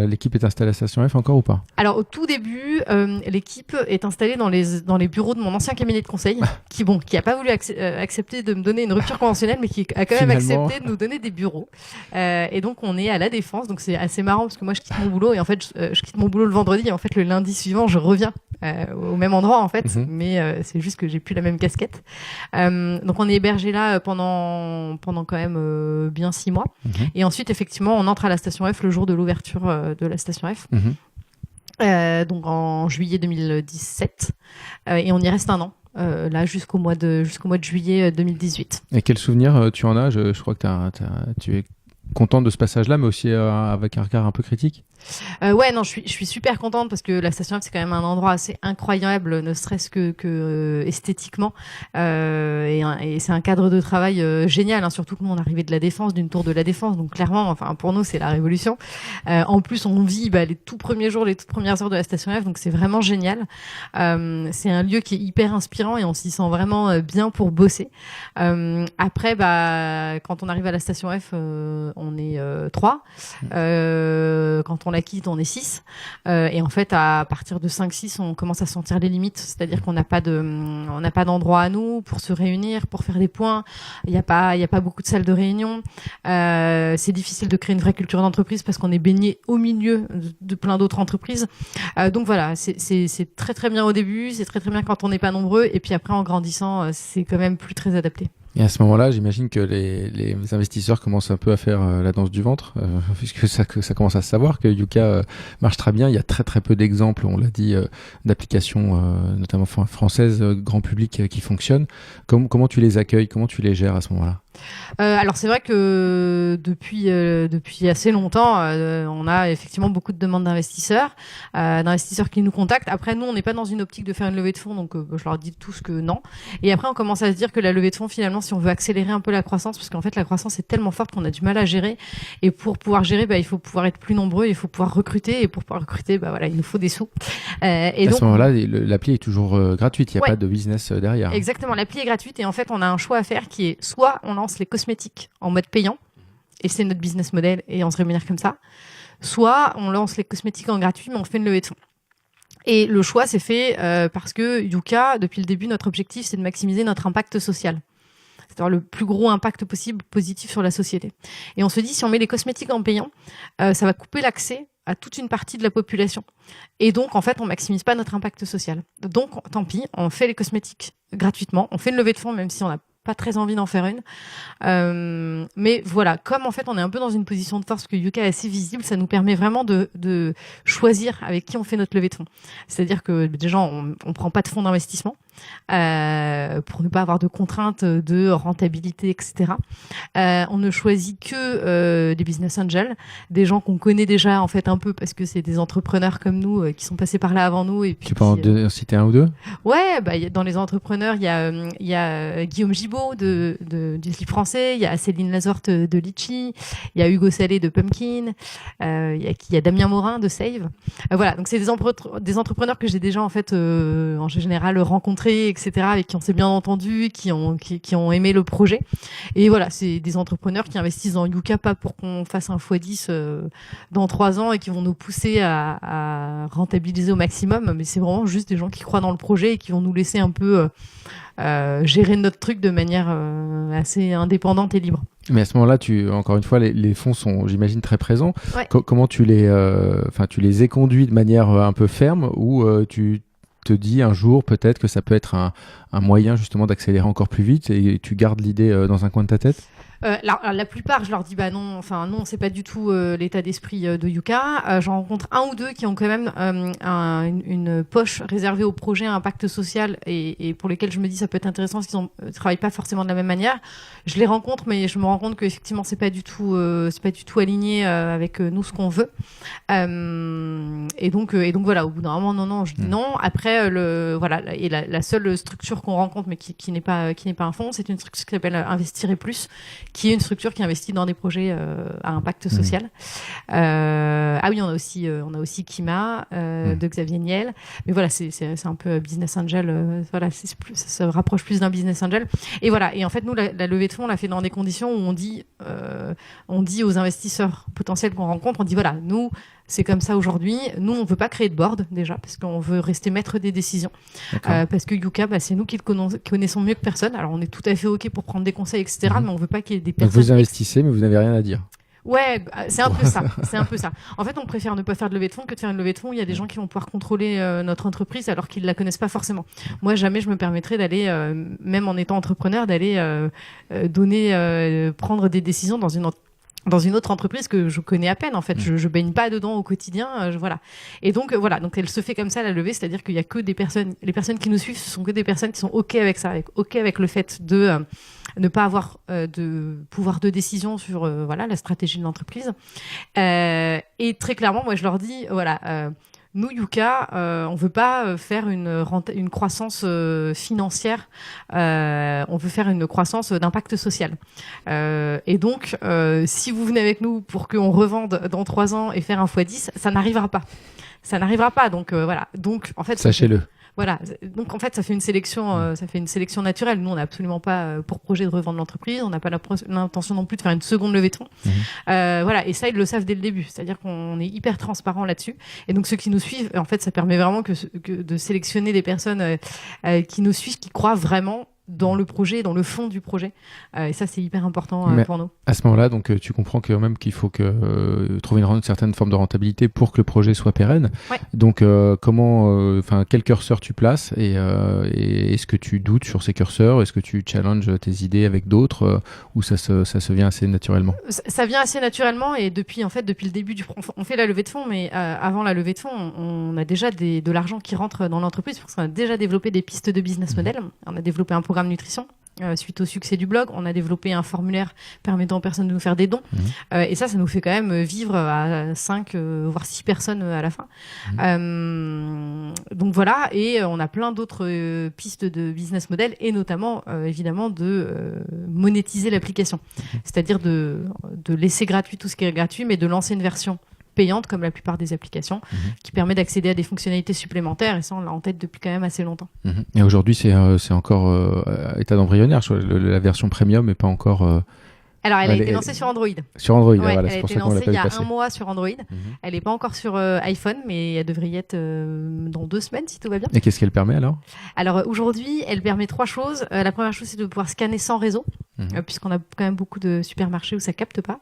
L'équipe est installée à la station F encore ou pas? Alors au tout début, l'équipe est installée dans les bureaux de mon ancien cabinet de conseil, qui a pas voulu accepter de me donner une rupture conventionnelle, mais qui a quand même accepté de nous donner des bureaux. Et donc on est à la Défense, donc c'est assez marrant parce que moi je quitte mon boulot, et en fait je quitte mon boulot le vendredi, et en fait le lundi suivant je reviens au même endroit en fait, mais c'est juste que j'ai plus la même casquette. Donc on est hébergé là pendant quand même bien 6 mois, et ensuite effectivement on entre à la station F le jour de l'ouverture de la station F, donc en juillet 2017, et on y reste 1 an. Là jusqu'au mois de juillet 2018. Et quel souvenir tu en as? Je crois que tu es contente de ce passage-là, mais aussi avec un regard un peu critique. Ouais, non, je suis super contente, parce que la station F c'est quand même un endroit assez incroyable, ne serait-ce que esthétiquement, et c'est un cadre de travail génial, hein, surtout que nous on arrivait de la Défense, d'une tour de la Défense, donc clairement, enfin pour nous c'est la révolution. En plus on vit les tout premiers jours, les toutes premières heures de la station F, donc c'est vraiment génial. C'est un lieu qui est hyper inspirant et on s'y sent vraiment bien pour bosser. Après, quand on arrive à la station F, on est 3. Quand on la quitte, on est 6. Et en fait, à partir de 5-6, on commence à sentir les limites. C'est-à-dire qu'on n'a pas d'endroit à nous pour se réunir, pour faire des points. Il n'y a pas beaucoup de salles de réunion. C'est difficile de créer une vraie culture d'entreprise parce qu'on est baigné au milieu de plein d'autres entreprises. Donc voilà, c'est très très bien au début, c'est très très bien quand on n'est pas nombreux. Et puis après, en grandissant, c'est quand même plus très adapté. Et à ce moment-là, j'imagine que les investisseurs commencent un peu à faire la danse du ventre, puisque ça commence à se savoir que Yuka marche très bien. Il y a très très peu d'exemples, on l'a dit, d'applications, notamment françaises, grand public, qui fonctionnent. Comment tu les accueilles? Comment tu les gères à ce moment-là? Alors c'est vrai que depuis assez longtemps, on a effectivement beaucoup de demandes d'investisseurs qui nous contactent. Après, nous, on n'est pas dans une optique de faire une levée de fonds, donc je leur dis tous que non. Et après, on commence à se dire que la levée de fonds, finalement, si on veut accélérer un peu la croissance, parce qu'en fait, la croissance est tellement forte qu'on a du mal à gérer. Et pour pouvoir gérer, il faut pouvoir être plus nombreux, il faut pouvoir recruter. Et pour pouvoir recruter, il nous faut des sous. Et à donc, ce moment-là, l'appli est toujours gratuite, il n'y a pas de business derrière. Exactement, l'appli est gratuite, et en fait, on a un choix à faire qui est soit on lance les cosmétiques en mode payant, et c'est notre business model, et on se rémunère comme ça, soit on lance les cosmétiques en gratuit, mais on fait une levée de fonds. Et le choix s'est fait parce que Yuka, depuis le début, notre objectif, c'est de maximiser notre impact social. C'est-à-dire le plus gros impact possible positif sur la société. Et on se dit, si on met les cosmétiques en payant, ça va couper l'accès à toute une partie de la population. Et donc, en fait, on maximise pas notre impact social. Donc, tant pis, on fait les cosmétiques gratuitement, on fait une levée de fonds, même si on n'a pas très envie d'en faire une. Mais voilà, comme en fait on est un peu dans une position de force, que Yuka est assez visible, ça nous permet vraiment de choisir avec qui on fait notre levée de fonds. C'est-à-dire que déjà on prend pas de fonds d'investissement. pour ne pas avoir de contraintes de rentabilité, etc. On ne choisit que des business angels, des gens qu'on connaît déjà en fait un peu parce que c'est des entrepreneurs comme nous qui sont passés par là avant nous. Et puis, tu peux en citer un ou deux? Ouais, dans les entrepreneurs, il y a Guillaume Gibaud du slip français, il y a Céline Lazorte de Litchi, il y a Hugo Salé de Pumpkin, il y a Damien Morin de Save. Voilà, donc c'est des entrepreneurs que j'ai déjà en fait en général rencontrés, etc., avec qui on s'est bien entendu, qui ont aimé le projet. Et voilà, c'est des entrepreneurs qui investissent dans Yuka pas pour qu'on fasse un x10 dans 3 ans et qui vont nous pousser à rentabiliser au maximum, mais c'est vraiment juste des gens qui croient dans le projet et qui vont nous laisser un peu gérer notre truc de manière assez indépendante et libre. Mais à ce moment-là, encore une fois, les fonds sont, j'imagine, très présents. Ouais. Comment tu les éconduis de manière un peu ferme, ou tu te dis un jour peut-être que ça peut être un moyen justement d'accélérer encore plus vite, et tu gardes l'idée dans un coin de ta tête? La plupart, je leur dis non, c'est pas du tout l'état d'esprit de Yuka. J'en rencontre un ou deux qui ont quand même une poche réservée au projet à impact social et pour lesquels je me dis ça peut être intéressant parce qu'ils travaillent pas forcément de la même manière. Je les rencontre, mais je me rends compte qu'effectivement c'est pas du tout aligné avec nous ce qu'on veut. Et donc voilà, au bout d'un moment non, je dis non. Après la seule structure qu'on rencontre mais qui n'est pas un fonds, c'est une structure qui s'appelle Investir et Plus, qui est une structure qui investit dans des projets à impact social. Ah oui, on a aussi Kima de Xavier Niel. Mais voilà, c'est un peu business angel. Voilà, ça se rapproche plus d'un business angel. Et voilà. Et en fait, nous, la levée de fonds, on l'a fait dans des conditions où on dit aux investisseurs potentiels qu'on rencontre, on dit voilà, nous, c'est comme ça aujourd'hui. Nous, on veut pas créer de board déjà parce qu'on veut rester maître des décisions. Parce que Yuka, c'est nous qui le connaissons mieux que personne. Alors, on est tout à fait OK pour prendre des conseils, etc. Mais on veut pas qu'il y ait des personnes... Donc, vous investissez, mais vous n'avez rien à dire. Ouais, c'est un peu ça. C'est un peu ça. En fait, on préfère ne pas faire de levée de fonds que de faire une levée de fonds. Il y a des gens qui vont pouvoir contrôler notre entreprise alors qu'ils la connaissent pas forcément. Moi, jamais je me permettrais d'aller, même en étant entrepreneur, d'aller prendre des décisions dans une autre entreprise que je connais à peine, en fait. Je baigne pas dedans au quotidien, voilà. Et donc, voilà. Donc, elle se fait comme ça, la levée. C'est-à-dire qu'il y a que les personnes qui nous suivent, ce sont que des personnes qui sont OK avec ça, OK avec le fait de ne pas avoir de pouvoir de décision sur, la stratégie de l'entreprise. Et très clairement, moi, je leur dis, nous, Yuka, on veut pas faire une croissance financière, on veut faire une croissance d'impact social. Et donc, si vous venez avec nous pour qu'on revende dans 3 ans et faire un x10, ça n'arrivera pas. Ça n'arrivera pas. Donc, voilà. Donc, en fait, sachez-le. Voilà. Donc, en fait, ça fait une sélection naturelle. Nous, on n'a absolument pas pour projet de revendre l'entreprise. On n'a pas l'intention non plus de faire une seconde levée de fonds. Voilà. Et ça, ils le savent dès le début. C'est-à-dire qu'on est hyper transparent là-dessus. Et donc, ceux qui nous suivent, en fait, ça permet vraiment que de sélectionner des personnes qui nous suivent, qui croient vraiment dans le projet, dans le fond du projet. Et ça, c'est hyper important pour nous. À ce moment-là, donc, tu comprends quand même qu'il faut trouver une certaine forme de rentabilité pour que le projet soit pérenne. Ouais. Donc, quel curseur tu places et est-ce que tu doutes sur ces curseurs? Est-ce que tu challenges tes idées avec d'autres ou ça se vient assez naturellement? Ça vient assez naturellement et depuis le début on fait la levée de fonds, mais avant la levée de fonds, on a déjà de l'argent qui rentre dans l'entreprise parce qu'on a déjà développé des pistes de business model. On a développé un programme nutrition. Suite au succès du blog, on a développé un formulaire permettant aux personnes de nous faire des dons. Et ça nous fait quand même vivre à 5, voire 6 personnes à la fin. Donc voilà, et on a plein d'autres pistes de business model, et notamment, évidemment, de monétiser l'application. C'est-à-dire de laisser gratuit tout ce qui est gratuit, mais de lancer une version payante, comme la plupart des applications, qui permet d'accéder à des fonctionnalités supplémentaires, et ça, on l'a en tête depuis quand même assez longtemps. Et aujourd'hui, c'est encore état d'embryonnaire. La version premium n'est pas encore... Alors, elle a été lancée sur Android. Sur Android, ouais, voilà, c'est pour ça qu'on l'a pas vu passer. Elle a été lancée il y a 1 mois sur Android. Elle n'est pas encore sur iPhone, mais elle devrait y être dans 2 semaines, si tout va bien. Et qu'est-ce qu'elle permet alors? Alors, aujourd'hui, elle permet 3 choses. La première chose, c'est de pouvoir scanner sans réseau, puisqu'on a quand même beaucoup de supermarchés où ça capte pas.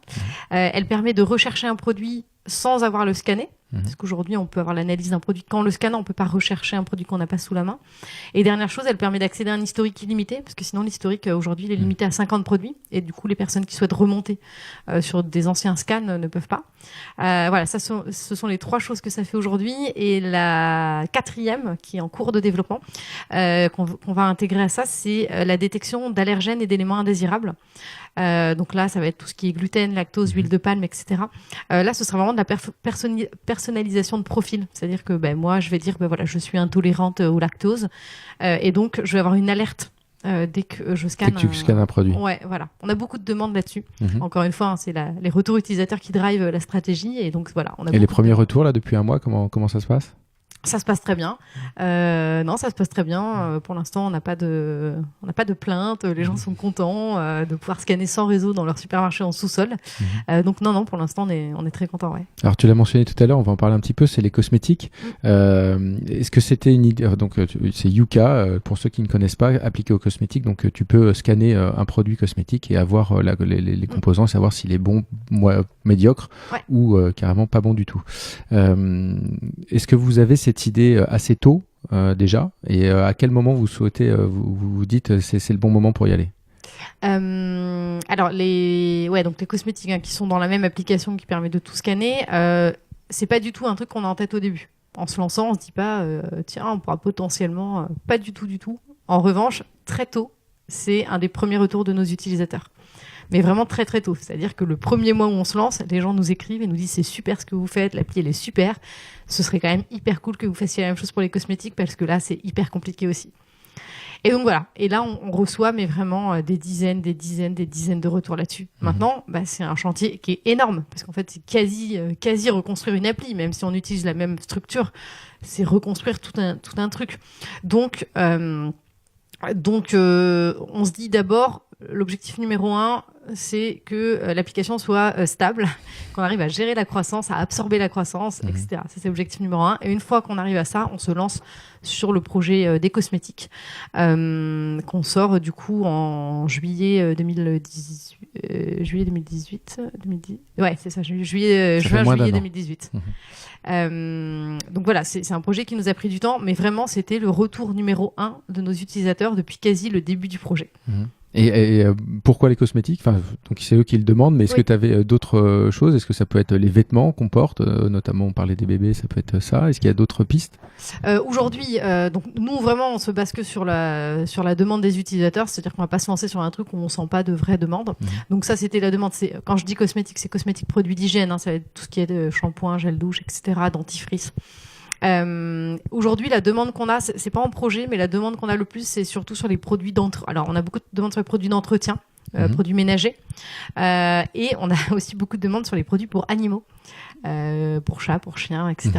Elle permet de rechercher un produit sans avoir à le scanner. Parce qu'aujourd'hui, on peut avoir l'analyse d'un produit. Quand on le scanne, on peut pas rechercher un produit qu'on n'a pas sous la main. Et dernière chose, elle permet d'accéder à un historique illimité, parce que sinon, l'historique, aujourd'hui, il est limité à 50 produits. Et du coup, les personnes qui souhaitent remonter sur des anciens scans ne peuvent pas. Voilà, ce sont les 3 choses que ça fait aujourd'hui. Et la 4e, qui est en cours de développement, qu'on va intégrer à ça, c'est la détection d'allergènes et d'éléments indésirables. Donc là, ça va être tout ce qui est gluten, lactose, huile de palme, etc. Là, ce sera vraiment de la personnalisation de profil. C'est-à-dire que moi, je vais dire, voilà, je suis intolérante au lactose. Et donc, je vais avoir une alerte dès que je scanne. Dès que tu scannes un produit. Ouais, voilà. On a beaucoup de demandes là-dessus. Encore une fois, c'est les retours utilisateurs qui drivent la stratégie. Et donc, voilà. Et les premiers retours, là, depuis un mois, comment ça se passe ? Ça se passe très bien. Non, ça se passe très bien. Pour l'instant, on n'a pas de plainte. Les gens sont contents de pouvoir scanner sans réseau dans leur supermarché en sous-sol. Donc non, pour l'instant, on est très contents. Ouais. Alors, tu l'as mentionné tout à l'heure, on va en parler un petit peu, c'est les cosmétiques. Est-ce que c'était une idée... Donc, c'est Yuka, pour ceux qui ne connaissent pas, appliqué aux cosmétiques. Donc, tu peux scanner un produit cosmétique et avoir les composants, savoir s'il est bon, médiocre ou carrément pas bon du tout. Est-ce que vous avez cette idée assez tôt déjà, et à quel moment vous souhaitez vous dites c'est le bon moment pour y aller? Alors donc les cosmétiques qui sont dans la même application qui permet de tout scanner, c'est pas du tout un truc qu'on a en tête au début. En se lançant, on se dit pas tiens, on pourra potentiellement pas du tout. En revanche, très tôt, c'est un des premiers retours de nos utilisateurs. Mais vraiment très très tôt. C'est-à-dire que le premier mois où on se lance, les gens nous écrivent et nous disent c'est super ce que vous faites, l'appli elle est super. Ce serait quand même hyper cool que vous fassiez la même chose pour les cosmétiques parce que là c'est hyper compliqué aussi. Et donc voilà. Et là on reçoit mais vraiment des dizaines de retours là-dessus. Maintenant, c'est un chantier qui est énorme parce qu'en fait c'est quasi reconstruire une appli, même si on utilise la même structure, c'est reconstruire tout un truc. Donc on se dit d'abord, l'objectif numéro 1, c'est que l'application soit stable, qu'on arrive à gérer la croissance, à absorber la croissance, etc. Ça, c'est l'objectif numéro 1. Et une fois qu'on arrive à ça, on se lance sur le projet des cosmétiques, qu'on sort du coup en juillet 2018. Ouais, c'est ça, juin-juillet 2018. Donc voilà, c'est un projet qui nous a pris du temps, mais vraiment, c'était le retour numéro 1 de nos utilisateurs depuis quasi le début du projet. Et pourquoi les cosmétiques? Enfin, donc c'est eux qui le demandent, mais est-ce que tu avais d'autres choses? Est-ce que ça peut être les vêtements qu'on porte, notamment on parlait des bébés, ça peut être ça. Est-ce qu'il y a d'autres pistes? Aujourd'hui, donc nous vraiment on se base que sur la demande des utilisateurs, c'est-à-dire qu'on va pas se lancer sur un truc où on sent pas de vraie demande. Donc ça c'était la demande. Quand je dis cosmétiques, c'est cosmétiques produits d'hygiène, ça va être tout ce qui est de shampoing, gel douche, etc., dentifrice. Aujourd'hui, la demande qu'on a, c'est pas en projet, mais la demande qu'on a le plus, c'est surtout sur les produits d'entretien. Alors, on a beaucoup de demandes sur les produits d'entretien, produits ménagers, et on a aussi beaucoup de demandes sur les produits pour animaux, pour chats, pour chiens, etc.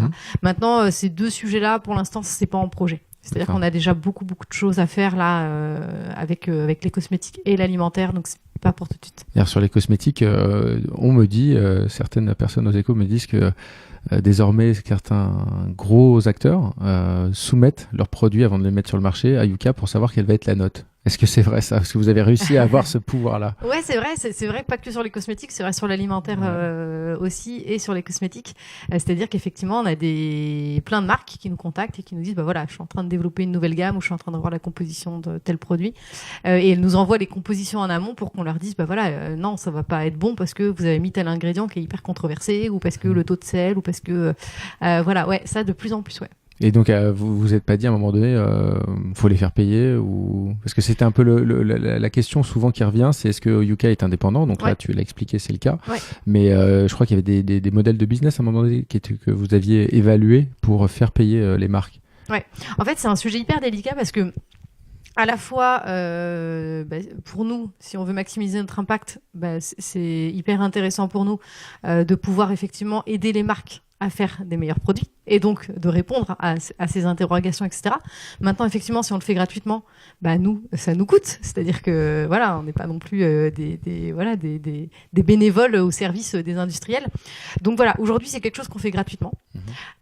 Maintenant, ces 2 sujets-là, pour l'instant, c'est pas en projet. C'est-à-dire qu'on a déjà beaucoup de choses à faire là avec les cosmétiques et l'alimentaire, donc c'est pas pour tout de suite. D'ailleurs, sur les cosmétiques, on me dit, certaines personnes aux échos me disent que désormais, certains gros acteurs soumettent leurs produits avant de les mettre sur le marché à Yuka pour savoir quelle va être la note. Est-ce que c'est vrai ça? Est-ce que vous avez réussi à avoir ce pouvoir-là? Ouais, c'est vrai. C'est vrai que pas que sur les cosmétiques, c'est vrai sur l'alimentaire aussi et sur les cosmétiques. C'est-à-dire qu'effectivement, on a plein de marques qui nous contactent et qui nous disent, voilà, je suis en train de développer une nouvelle gamme ou je suis en train de voir la composition de tel produit. Et elles nous envoient les compositions en amont pour qu'on leur dise, non, ça va pas être bon parce que vous avez mis tel ingrédient qui est hyper controversé ou parce que le taux de sel ou parce que, ça de plus en plus, ouais. Et donc, vous vous êtes pas dit à un moment donné, faut les faire payer ou... Parce que c'était un peu la question souvent qui revient, c'est est-ce que Yuka est indépendant? Donc là, tu l'as expliqué, c'est le cas. Mais je crois qu'il y avait des modèles de business à un moment donné que vous aviez évalué pour faire payer les marques. Ouais. En fait, c'est un sujet hyper délicat parce que à la fois, pour nous, si on veut maximiser notre impact, c'est hyper intéressant pour nous de pouvoir effectivement aider les marques à faire des meilleurs produits. et donc de répondre à ces interrogations, etc. Maintenant, effectivement, si on le fait gratuitement, nous, ça nous coûte. C'est-à-dire que voilà, on n'est pas non plus des bénévoles au service des industriels. Donc voilà, aujourd'hui, c'est quelque chose qu'on fait gratuitement.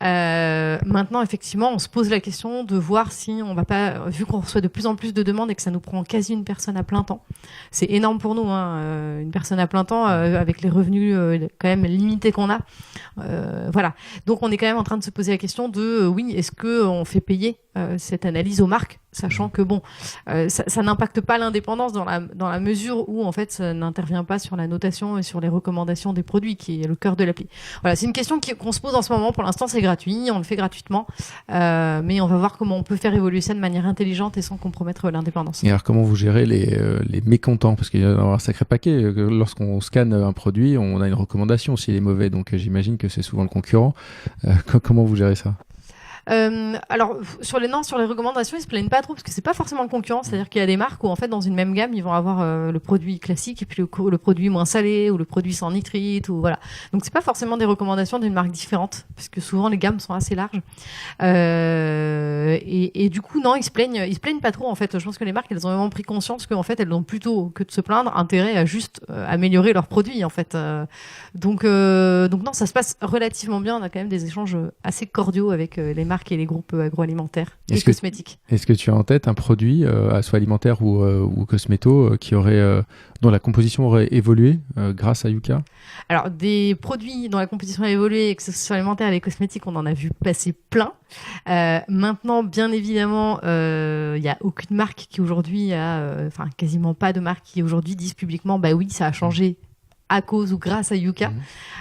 Maintenant, effectivement, on se pose la question de voir si on va pas, vu qu'on reçoit de plus en plus de demandes et que ça nous prend quasi une personne à plein temps. C'est énorme pour nous, une personne à plein temps avec les revenus quand même limités qu'on a. Voilà. Donc on est quand même en train de se poser la question de oui, est-ce que on fait payer cette analyse aux marques, sachant que ça n'impacte pas l'indépendance dans la mesure où en fait ça n'intervient pas sur la notation et sur les recommandations des produits, qui est le cœur de l'appli. Voilà, c'est une question qu'on se pose en ce moment. Pour l'instant, c'est gratuit, on le fait gratuitement, mais on va voir comment on peut faire évoluer ça de manière intelligente et sans compromettre l'indépendance. Et alors, comment vous gérez les mécontents? Parce qu'il y a un sacré paquet. Lorsqu'on scanne un produit, on a une recommandation s'il est mauvais, donc j'imagine que c'est souvent le concurrent. Comment vous gérez ça? Alors sur les recommandations, ils se plaignent pas trop parce que c'est pas forcément le concurrent. C'est-à-dire qu'il y a des marques où en fait dans une même gamme ils vont avoir le produit classique et puis le produit moins salé ou le produit sans nitrite ou voilà. Donc c'est pas forcément des recommandations d'une marque différente parce que souvent les gammes sont assez larges. Et du coup non, ils se plaignent pas trop en fait. Je pense que les marques elles ont vraiment pris conscience qu'en fait elles ont plutôt que de se plaindre intérêt à juste améliorer leurs produits en fait. Donc non, ça se passe relativement bien. On a quand même des échanges assez cordiaux avec les marques et les groupes agroalimentaires et cosmétiques. Est-ce que tu as en tête un produit, soit alimentaire ou cosméto, dont la composition aurait évolué grâce à Yuka? Alors, des produits dont la composition a évolué, que ce soit alimentaire et les cosmétiques, on en a vu passer plein. Maintenant, bien évidemment, il n'y a aucune marque qui aujourd'hui quasiment pas de marque qui aujourd'hui disent publiquement, oui, ça a changé à cause ou grâce à Yuka.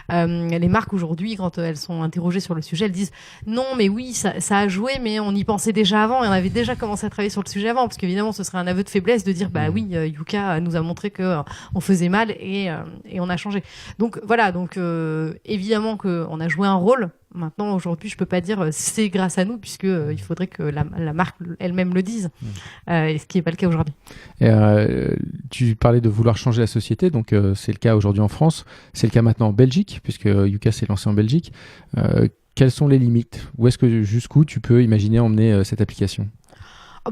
Les marques aujourd'hui, quand elles sont interrogées sur le sujet, elles disent non, mais oui, ça a joué, mais on y pensait déjà avant et on avait déjà commencé à travailler sur le sujet avant, parce qu'évidemment, ce serait un aveu de faiblesse de dire oui, Yuka nous a montré que on faisait mal et on a changé. Donc voilà, évidemment qu'on a joué un rôle. Maintenant, aujourd'hui, je peux pas dire c'est grâce à nous, puisque il faudrait que la marque elle-même le dise, et ce qui n'est pas le cas aujourd'hui. Tu parlais de vouloir changer la société, donc c'est le cas aujourd'hui en France, c'est le cas maintenant en Belgique, puisque Yuka s'est lancé en Belgique. Quelles sont les limites? Jusqu'où tu peux imaginer emmener cette application?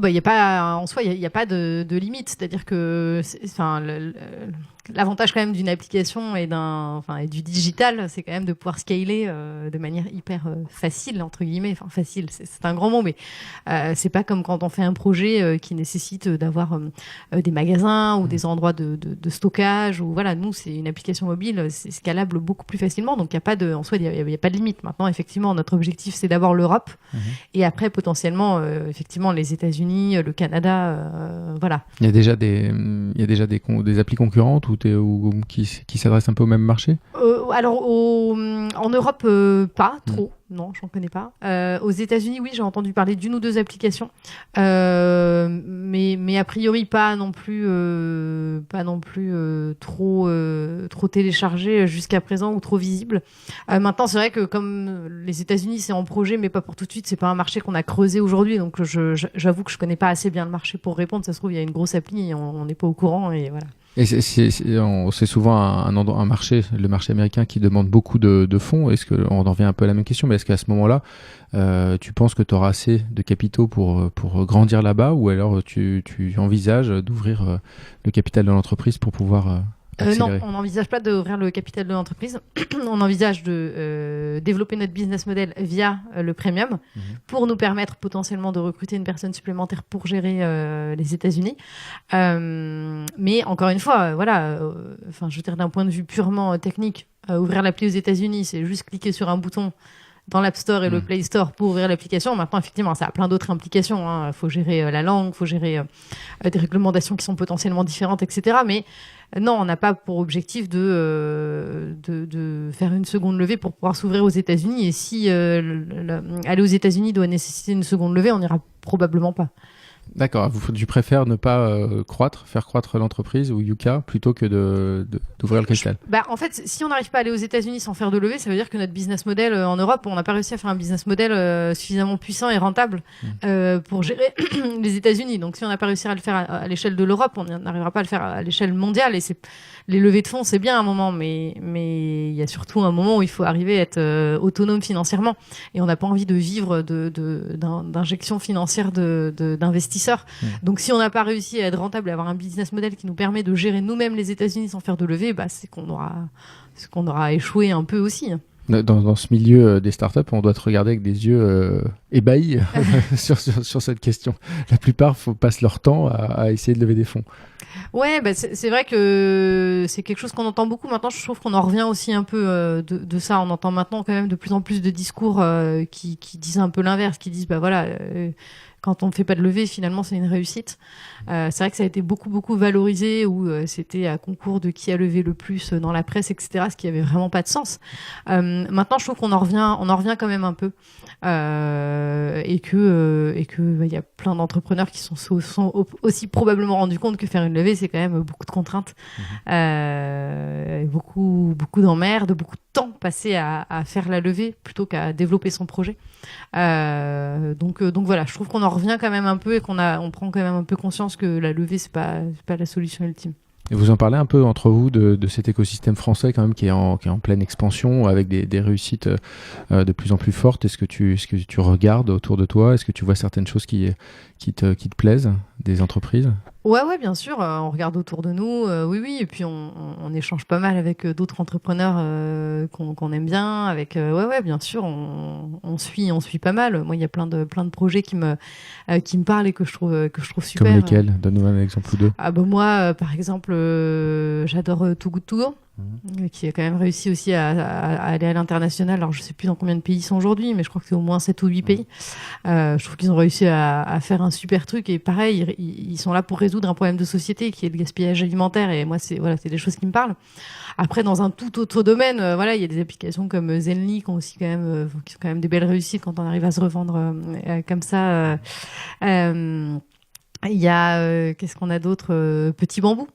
Il y a pas en soi, il y a pas de limite. C'est-à-dire que, l'avantage quand même d'une application et du digital, c'est quand même de pouvoir scaler de manière hyper facile entre guillemets. Enfin facile, c'est un grand mot, mais c'est pas comme quand on fait un projet qui nécessite d'avoir des magasins ou des endroits de stockage ou voilà. Nous, c'est une application mobile, c'est scalable beaucoup plus facilement. Donc il y a pas de limite. Maintenant, effectivement, notre objectif c'est d'abord l'Europe et après potentiellement effectivement les États-Unis, le Canada, voilà. Il y a déjà des applis concurrentes ou qui s'adressent un peu au même marché? Alors en Europe pas trop. Non, j'en connais pas. Aux États-Unis, oui, j'ai entendu parler d'une ou deux applications, mais a priori pas non plus trop téléchargées jusqu'à présent ou trop visibles. Maintenant, c'est vrai que comme les États-Unis, c'est en projet, mais pas pour tout de suite. C'est pas un marché qu'on a creusé aujourd'hui, donc j'avoue que je connais pas assez bien le marché pour répondre. Ça se trouve, il y a une grosse appli, et on n'est pas au courant et voilà. Et c'est souvent un marché, le marché américain, qui demande beaucoup de fonds. On en revient un peu à la même question, mais est-ce qu'à ce moment-là, tu penses que tu auras assez de capitaux pour grandir là-bas, ou alors tu envisages d'ouvrir le capital de l'entreprise pour pouvoir accélérer? Non, on n'envisage pas d'ouvrir le capital de l'entreprise. On envisage de développer notre business model via le premium pour nous permettre potentiellement de recruter une personne supplémentaire pour gérer les États-Unis. Mais encore une fois, je veux dire d'un point de vue purement technique, ouvrir l'appli aux États-Unis, c'est juste cliquer sur un bouton dans l'App Store et le Play Store pour ouvrir l'application. Maintenant, effectivement, ça a plein d'autres implications. Il faut gérer la langue, il faut gérer des réglementations qui sont potentiellement différentes, etc. Mais non, on n'a pas pour objectif de faire une seconde levée pour pouvoir s'ouvrir aux États-Unis. Et si aller aux États-Unis doit nécessiter une seconde levée, on n'ira probablement pas. D'accord, tu préfères ne pas faire croître l'entreprise ou Yuka plutôt que d'ouvrir le capital. En fait, si on n'arrive pas à aller aux États-Unis sans faire de levée, ça veut dire que notre business model en Europe, on n'a pas réussi à faire un business model suffisamment puissant et rentable pour gérer les États-Unis. Donc, si on n'a pas réussi à le faire à l'échelle de l'Europe, on n'arrivera pas à le faire à l'échelle mondiale. Et les levées de fonds, c'est bien un moment, mais il y a surtout un moment où il faut arriver à être autonome financièrement. Et on n'a pas envie de vivre d'injections financières d'investisseurs. Donc, si on n'a pas réussi à être rentable et avoir un business model qui nous permet de gérer nous-mêmes les États-Unis sans faire de levée, c'est qu'on aura échoué un peu aussi. Dans ce milieu des startups, on doit te regarder avec des yeux ébahis sur cette question. La plupart passent leur temps à essayer de lever des fonds. Ouais, c'est vrai que c'est quelque chose qu'on entend beaucoup maintenant. Je trouve qu'on en revient aussi un peu de ça. On entend maintenant quand même de plus en plus de discours qui disent un peu l'inverse, qui disent quand on ne fait pas de levée, finalement, c'est une réussite. C'est vrai que ça a été beaucoup valorisé, où c'était à concours de qui a levé le plus dans la presse, etc., ce qui avait vraiment pas de sens. Maintenant, je trouve qu'on en revient quand même un peu. Et que y a plein d'entrepreneurs qui sont aussi probablement rendus compte que faire une levée, c'est quand même beaucoup de contraintes, beaucoup d'emmerdes, beaucoup de temps passé à faire la levée plutôt qu'à développer son projet. Donc voilà, je trouve qu'on en revient quand même un peu et on prend quand même un peu conscience que la levée, c'est pas la solution ultime. Et vous en parlez un peu entre vous de cet écosystème français quand même qui est en pleine expansion avec des réussites de plus en plus fortes. Est-ce que tu regardes autour de toi? Est-ce que tu vois certaines choses qui te plaisent des entreprises? Ouais, bien sûr. On regarde autour de nous. Oui. Et puis on échange pas mal avec d'autres entrepreneurs qu'on aime bien. Avec bien sûr. On suit pas mal. Moi, il y a plein de projets qui me parlent et que je trouve super. Comme lesquels? Donne-nous un exemple ou deux. Moi, par exemple, j'adore Too Good To Go, qui a quand même réussi aussi à aller à l'international. Alors, je sais plus dans combien de pays ils sont aujourd'hui, mais je crois que c'est au moins 7 ou 8 pays. Je trouve qu'ils ont réussi à faire un super truc. Et pareil, ils sont là pour résoudre un problème de société qui est le gaspillage alimentaire. Et moi, c'est des choses qui me parlent. Après, dans un tout autre domaine, il y a des applications comme Zenly qui ont aussi qui ont quand même des belles réussites quand on arrive à se revendre comme ça. Il y a qu'est-ce qu'on a d'autre, Petit Bambou.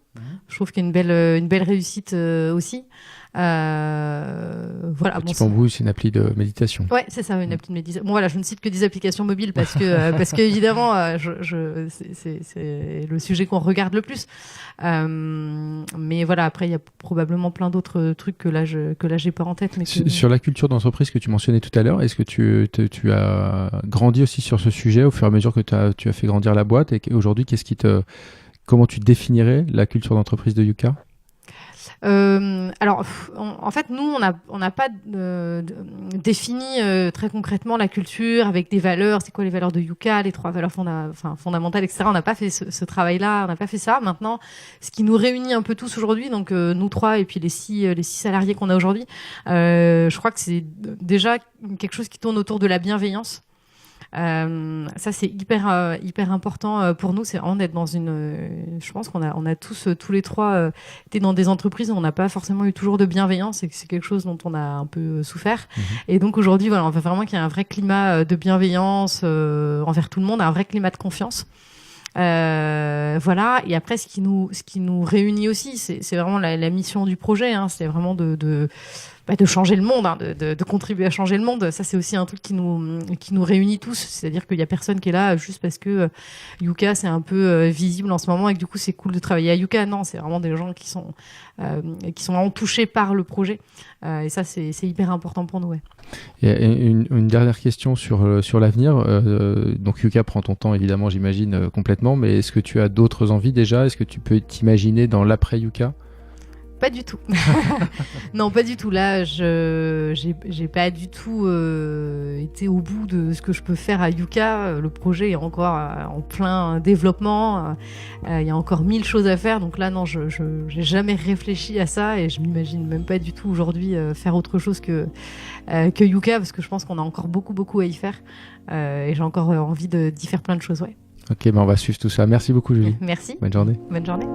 Je trouve qu'il y a une belle réussite aussi. Petit Bambou, c'est une appli de méditation. Ouais, c'est ça, une appli de méditation. Bon, voilà, je ne cite que des applications mobiles parce que évidemment, c'est le sujet qu'on regarde le plus. Mais voilà, après, il y a probablement plein d'autres trucs que là, j'ai pas en tête. Mais Sur la culture d'entreprise que tu mentionnais tout à l'heure, est-ce que tu as grandi aussi sur ce sujet au fur et à mesure que tu as fait grandir la boîte, et aujourd'hui, comment tu définirais la culture d'entreprise de Yuka? En fait, nous, on n'a pas défini très concrètement la culture avec des valeurs. C'est quoi les valeurs de Yuka, les 3 valeurs fondamentales, etc. On n'a pas fait ce travail-là, on n'a pas fait ça. Maintenant, ce qui nous réunit un peu tous aujourd'hui, donc nous 3 et puis les 6 salariés qu'on a aujourd'hui, je crois que c'est déjà quelque chose qui tourne autour de la bienveillance. Ça, c'est hyper important pour nous. C'est vraiment d'être dans je pense qu'on a tous les 3 été dans des entreprises où on n'a pas forcément eu toujours de bienveillance, et que c'est quelque chose dont on a un peu souffert. Et donc aujourd'hui, on veut vraiment qu'il y ait un vrai climat de bienveillance envers tout le monde, un vrai climat de confiance. Et après, ce qui nous réunit aussi, c'est vraiment la mission du projet. C'est vraiment de changer le monde, de contribuer à changer le monde. Ça, c'est aussi un truc qui nous réunit tous. C'est-à-dire qu'il y a personne qui est là juste parce que Yuka, c'est un peu visible en ce moment et que du coup, c'est cool de travailler à Yuka. Non, c'est vraiment des gens qui sont vraiment touchés par le projet. Et ça, c'est hyper important pour nous. Ouais. Et une dernière question sur l'avenir. Donc Yuka prend ton temps, évidemment, j'imagine, complètement. Mais est-ce que tu as d'autres envies déjà? Est-ce que tu peux t'imaginer dans l'après Yuka? Pas du tout. Non, pas du tout. Là, j'ai pas du tout été au bout de ce que je peux faire à Yuka. Le projet est encore en plein développement. Il y a encore 1000 choses à faire. Donc là, non, j'ai jamais réfléchi à ça et je m'imagine même pas du tout aujourd'hui faire autre chose que Yuka, parce que je pense qu'on a encore beaucoup à y faire. Et j'ai encore envie d'y faire plein de choses. Ouais. Ok, on va suivre tout ça. Merci beaucoup, Julie. Merci. Bonne journée. Bonne journée.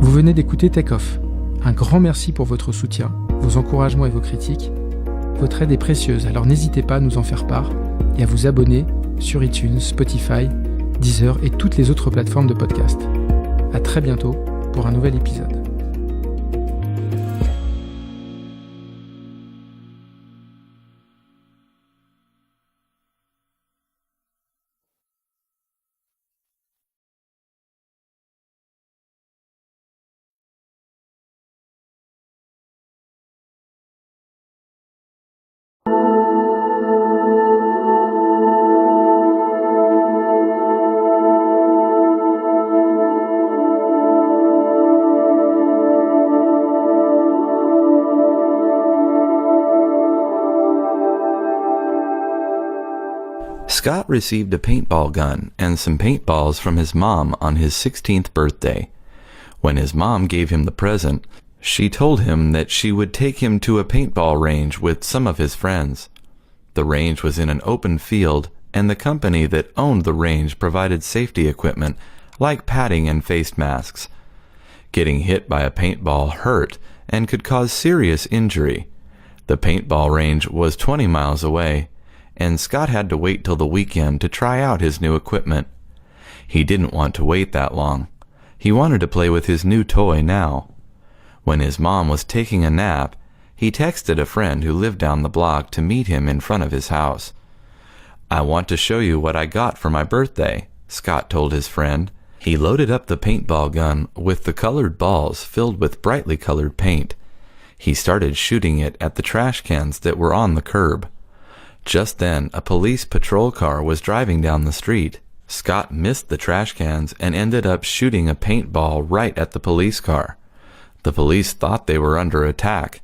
Vous venez d'écouter Tech Off. Un grand merci pour votre soutien, vos encouragements et vos critiques. Votre aide est précieuse, alors n'hésitez pas à nous en faire part et à vous abonner sur iTunes, Spotify, Deezer et toutes les autres plateformes de podcast. À très bientôt pour un nouvel épisode. Scott received a paintball gun and some paintballs from his mom on his 16th birthday. When his mom gave him the present, she told him that she would take him to a paintball range with some of his friends. The range was in an open field, and the company that owned the range provided safety equipment like padding and face masks. Getting hit by a paintball hurt and could cause serious injury. The paintball range was 20 miles away, and Scott had to wait till the weekend to try out his new equipment. He didn't want to wait that long. He wanted to play with his new toy now. When his mom was taking a nap, he texted a friend who lived down the block to meet him in front of his house. "I want to show you what I got for my birthday," Scott told his friend. He loaded up the paintball gun with the colored balls filled with brightly colored paint. He started shooting it at the trash cans that were on the curb. Just then, a police patrol car was driving down the street. Scott missed the trash cans and ended up shooting a paintball right at the police car. The police thought they were under attack.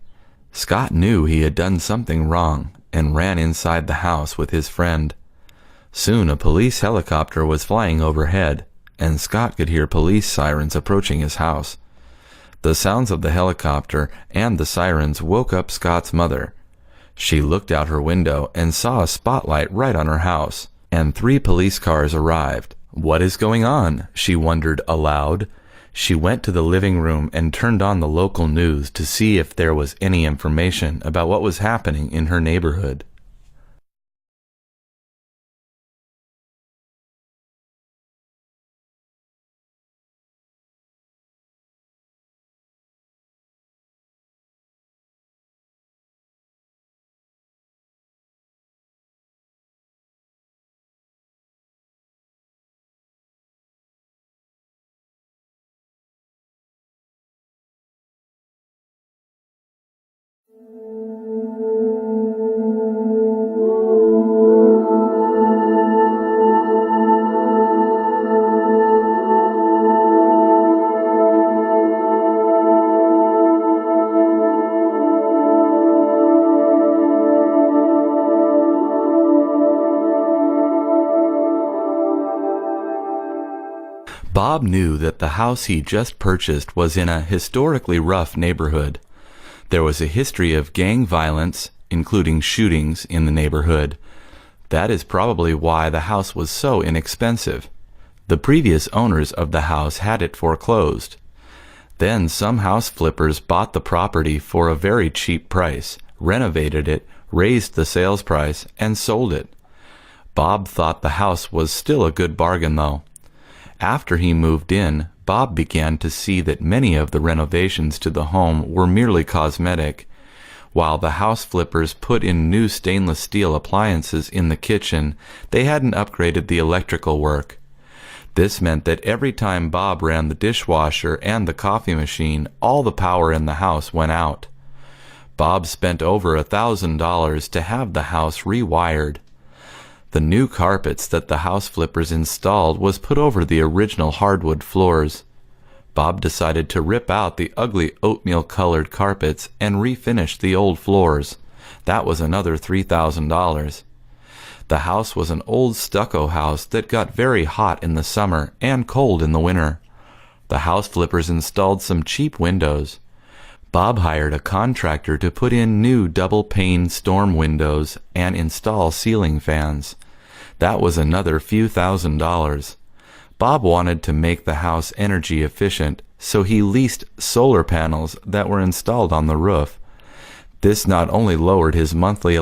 Scott knew he had done something wrong and ran inside the house with his friend. Soon a police helicopter was flying overhead, and Scott could hear police sirens approaching his house. The sounds of the helicopter and the sirens woke up Scott's mother. She looked out her window and saw a spotlight right on her house, and 3 police cars arrived. "What is going on?" she wondered aloud. She went to the living room and turned on the local news to see if there was any information about what was happening in her neighborhood. Bob knew that the house he just purchased was in a historically rough neighborhood. There was a history of gang violence, including shootings, in the neighborhood. That is probably why the house was so inexpensive. The previous owners of the house had it foreclosed. Then some house flippers bought the property for a very cheap price, renovated it, raised the sales price, and sold it. Bob thought the house was still a good bargain, though. After he moved in, Bob began to see that many of the renovations to the home were merely cosmetic. While the house flippers put in new stainless steel appliances in the kitchen, they hadn't upgraded the electrical work. This meant that every time Bob ran the dishwasher and the coffee machine, all the power in the house went out. Bob spent over $1,000 to have the house rewired. The new carpets that the house flippers installed was put over the original hardwood floors. Bob decided to rip out the ugly oatmeal-colored carpets and refinish the old floors. That was another $3,000. The house was an old stucco house that got very hot in the summer and cold in the winter. The house flippers installed some cheap windows. Bob hired a contractor to put in new double-pane storm windows and install ceiling fans. That was another few $1,000s. Bob wanted to make the house energy efficient, so he leased solar panels that were installed on the roof. This not only lowered his monthly